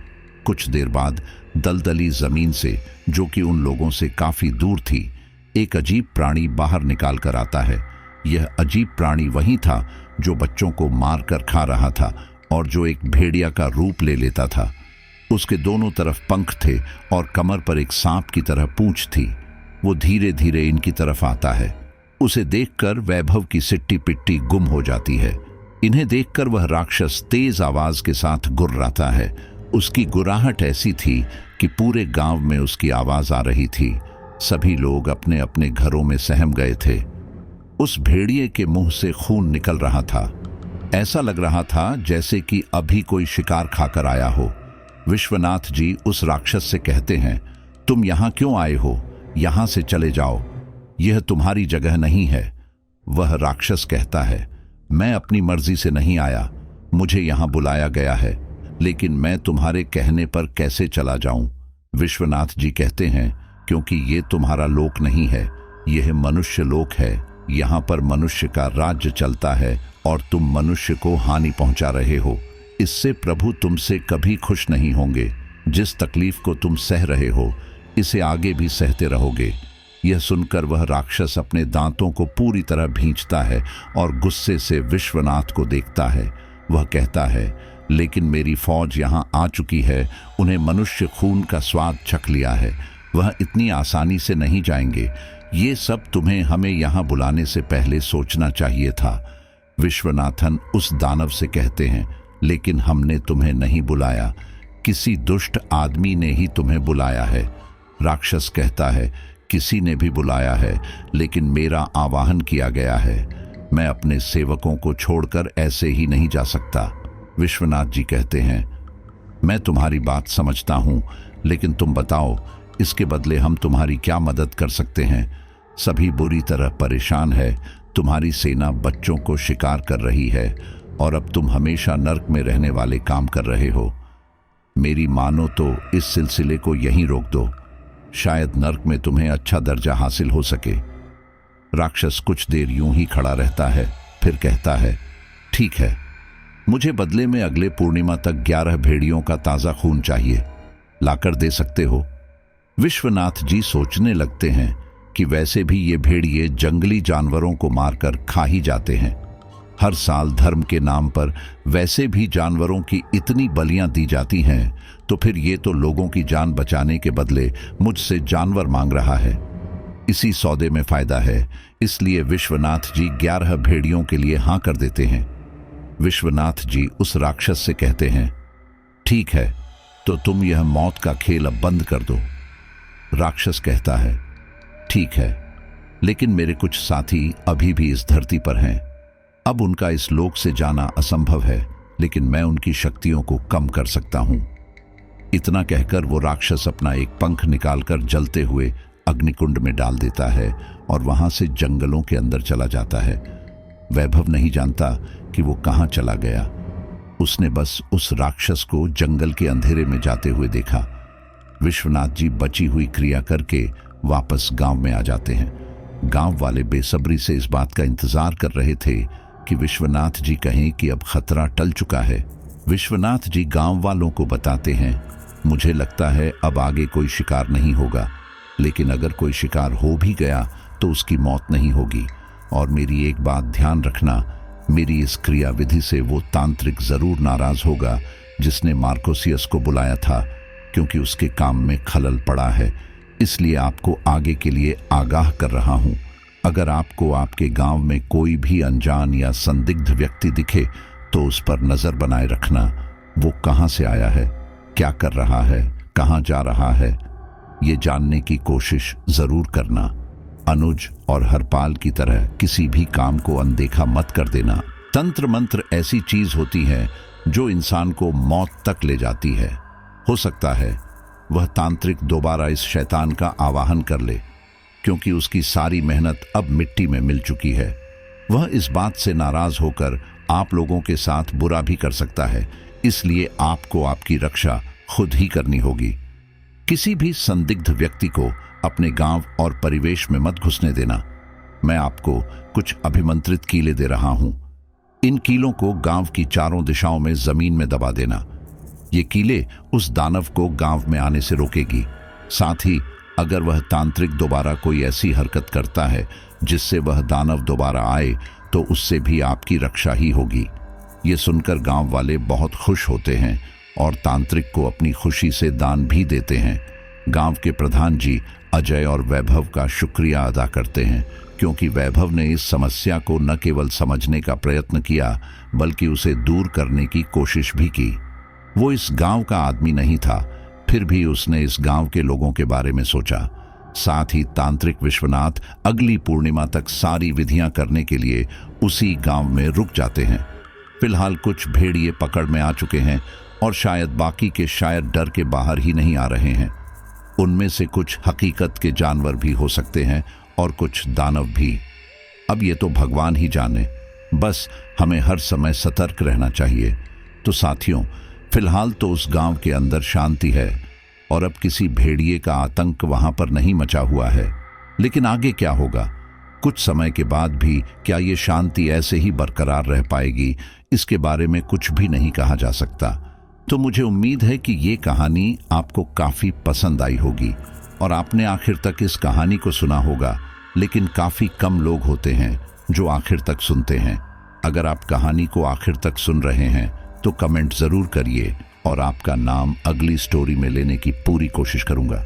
कुछ देर बाद दलदली जमीन से, जो कि उन लोगों से काफी दूर थी, एक अजीब प्राणी बाहर निकाल कर आता है। यह अजीब प्राणी वही था जो बच्चों को मार कर खा रहा था और जो एक भेड़िया का रूप ले लेता था। उसके दोनों तरफ पंख थे और कमर पर एक सांप की तरह पूंछ थी। वो धीरे धीरे इनकी तरफ आता है। उसे देखकर वैभव की सिट्टी पिट्टी गुम हो जाती है। इन्हें देखकर वह राक्षस तेज आवाज के साथ गुर्राता है। उसकी गुर्राहट ऐसी थी कि पूरे गांव में उसकी आवाज आ रही थी। सभी लोग अपने अपने घरों में सहम गए थे। उस भेड़िए के मुंह से खून निकल रहा था। ऐसा लग रहा था जैसे कि अभी कोई शिकार खाकर आया हो। विश्वनाथ जी उस राक्षस से कहते हैं, तुम यहां क्यों आए हो? यहां से चले जाओ, यह तुम्हारी जगह नहीं है। वह राक्षस कहता है, मैं अपनी मर्जी से नहीं आया, मुझे यहां बुलाया गया है, लेकिन मैं तुम्हारे कहने पर कैसे चला जाऊं? विश्वनाथ जी कहते हैं, क्योंकि ये तुम्हारा लोक नहीं है, यह मनुष्य लोक है। यहाँ पर मनुष्य का राज्य चलता है और तुम मनुष्य को हानि पहुंचा रहे हो। इससे प्रभु तुमसे कभी खुश नहीं होंगे। जिस तकलीफ को तुम सह रहे हो, इसे आगे भी सहते रहोगे। यह सुनकर वह राक्षस अपने दांतों को पूरी तरह भींचता है और गुस्से से विश्वनाथ को देखता है। वह कहता है, लेकिन मेरी फौज यहाँ आ चुकी है, उन्हें मनुष्य खून का स्वाद चख लिया है, वह इतनी आसानी से नहीं जाएंगे। ये सब तुम्हें हमें यहाँ बुलाने से पहले सोचना चाहिए था। विश्वनाथन उस दानव से कहते हैं, लेकिन हमने तुम्हें नहीं बुलाया, किसी दुष्ट आदमी ने ही तुम्हें बुलाया है। राक्षस कहता है, किसी ने भी बुलाया है, लेकिन मेरा आवाहन किया गया है। मैं अपने सेवकों को छोड़कर ऐसे ही नहीं जा सकता। विश्वनाथ जी कहते हैं, मैं तुम्हारी बात समझता हूं, लेकिन तुम बताओ, इसके बदले हम तुम्हारी क्या मदद कर सकते हैं? सभी बुरी तरह परेशान है। तुम्हारी सेना बच्चों को शिकार कर रही है और अब तुम हमेशा नर्क में रहने वाले काम कर रहे हो। मेरी मानो तो इस सिलसिले को यहीं रोक दो, शायद नर्क में तुम्हें अच्छा दर्जा हासिल हो सके। राक्षस कुछ देर यूं ही खड़ा रहता है, फिर कहता है, ठीक है, मुझे बदले में अगले पूर्णिमा तक 11 भेड़ियों का ताज़ा खून चाहिए, लाकर दे सकते हो? विश्वनाथ जी सोचने लगते हैं कि वैसे भी ये भेड़िए जंगली जानवरों को मारकर खा ही जाते हैं। हर साल धर्म के नाम पर वैसे भी जानवरों की इतनी बलियां दी जाती हैं, तो फिर ये तो लोगों की जान बचाने के बदले मुझसे जानवर मांग रहा है। इसी सौदे में फायदा है, इसलिए विश्वनाथ जी 11 भेड़ियों के लिए हां कर देते हैं। विश्वनाथ जी उस राक्षस से कहते हैं, ठीक है, तो तुम यह मौत का खेल अब बंद कर दो। राक्षस कहता है, ठीक है, लेकिन मेरे कुछ साथी अभी भी इस धरती पर हैं। अब उनका इस लोक से जाना असंभव है, लेकिन मैं उनकी शक्तियों को कम कर सकता हूं। इतना कहकर वो राक्षस अपना एक पंख निकालकर जलते हुए अग्निकुंड में डाल देता है और वहां से जंगलों के अंदर चला जाता है। वैभव नहीं जानता कि वो कहां चला गया। उसने बस उस राक्षस को जंगल के अंधेरे में जाते हुए देखा। विश्वनाथ जी बची हुई क्रिया करके वापस गांव में आ जाते हैं। गांव वाले बेसब्री से इस बात का इंतजार कर रहे थे कि विश्वनाथ जी कहें कि अब खतरा टल चुका है। विश्वनाथ जी गांव वालों को बताते हैं, मुझे लगता है अब आगे कोई शिकार नहीं होगा, लेकिन अगर कोई शिकार हो भी गया तो उसकी मौत नहीं होगी। और मेरी एक बात ध्यान रखना, मेरी इस क्रिया विधि से वो तांत्रिक जरूर नाराज होगा जिसने मार्कोसियस को बुलाया था, क्योंकि उसके काम में खलल पड़ा है। इसलिए आपको आगे के लिए आगाह कर रहा हूं। अगर आपको आपके गांव में कोई भी अनजान या संदिग्ध व्यक्ति दिखे तो उस पर नजर बनाए रखना। वो कहां से आया है, क्या कर रहा है, कहां जा रहा है, ये जानने की कोशिश जरूर करना। अनुज और हरपाल की तरह किसी भी काम को अनदेखा मत कर देना। तंत्र मंत्र ऐसी चीज होती है जो इंसान को मौत तक ले जाती है। हो सकता है वह तांत्रिक दोबारा इस शैतान का आवाहन कर ले, क्योंकि उसकी सारी मेहनत अब मिट्टी में मिल चुकी है। वह इस बात से नाराज होकर आप लोगों के साथ बुरा भी कर सकता है, इसलिए आपको आपकी रक्षा खुद ही करनी होगी। किसी भी संदिग्ध व्यक्ति को अपने गांव और परिवेश में मत घुसने देना। मैं आपको कुछ अभिमंत्रित कीले दे रहा हूं। इन कीलों को गांव की चारों दिशाओं में जमीन में दबा देना। ये कीले उस दानव को गांव में आने से रोकेगी। साथ ही अगर वह तांत्रिक दोबारा कोई ऐसी हरकत करता है जिससे वह दानव दोबारा आए, तो उससे भी आपकी रक्षा ही होगी। ये सुनकर गांव वाले बहुत खुश होते हैं और तांत्रिक को अपनी खुशी से दान भी देते हैं। गांव के प्रधान जी अजय और वैभव का शुक्रिया अदा करते हैं, क्योंकि वैभव ने इस समस्या को न केवल समझने का प्रयत्न किया, बल्कि उसे दूर करने की कोशिश भी की। वो इस गांव का आदमी नहीं था, फिर भी उसने इस गांव के लोगों के बारे में सोचा। साथ ही तांत्रिक विश्वनाथ अगली पूर्णिमा तक सारी विधियां करने के लिए उसी गांव में रुक जाते हैं। फिलहाल कुछ भेड़िए पकड़ में आ चुके हैं और शायद बाकी के शायद डर के बाहर ही नहीं आ रहे हैं। उनमें से कुछ हकीकत के जानवर भी हो सकते हैं और कुछ दानव भी। अब ये तो भगवान ही जाने, बस हमें हर समय सतर्क रहना चाहिए। तो साथियों, फिलहाल तो उस गांव के अंदर शांति है और अब किसी भेड़िए का आतंक वहां पर नहीं मचा हुआ है। लेकिन आगे क्या होगा, कुछ समय के बाद भी क्या ये शांति ऐसे ही बरकरार रह पाएगी, इसके बारे में कुछ भी नहीं कहा जा सकता। तो मुझे उम्मीद है कि ये कहानी आपको काफी पसंद आई होगी और आपने आखिर तक इस कहानी को सुना होगा, लेकिन काफी कम लोग होते हैं जो आखिर तक सुनते हैं। अगर आप कहानी को आखिर तक सुन रहे हैं तो कमेंट जरूर करिए और आपका नाम अगली स्टोरी में लेने की पूरी कोशिश करूंगा।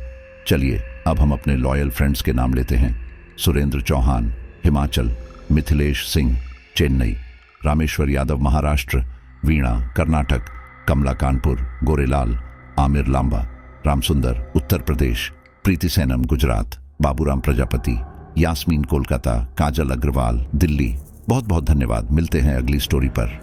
चलिए अब हम अपने लॉयल फ्रेंड्स के नाम लेते हैं। सुरेंद्र चौहान हिमाचल, मिथिलेश सिंह चेन्नई, रामेश्वर यादव महाराष्ट्र, वीणा कर्नाटक, कमला कानपुर, गोरेलाल, आमिर लांबा, रामसुंदर उत्तर प्रदेश, प्रीति सैनम गुजरात, बाबूराम प्रजापति, यास्मीन कोलकाता, काजल अग्रवाल दिल्ली। बहुत बहुत धन्यवाद। मिलते हैं अगली स्टोरी पर।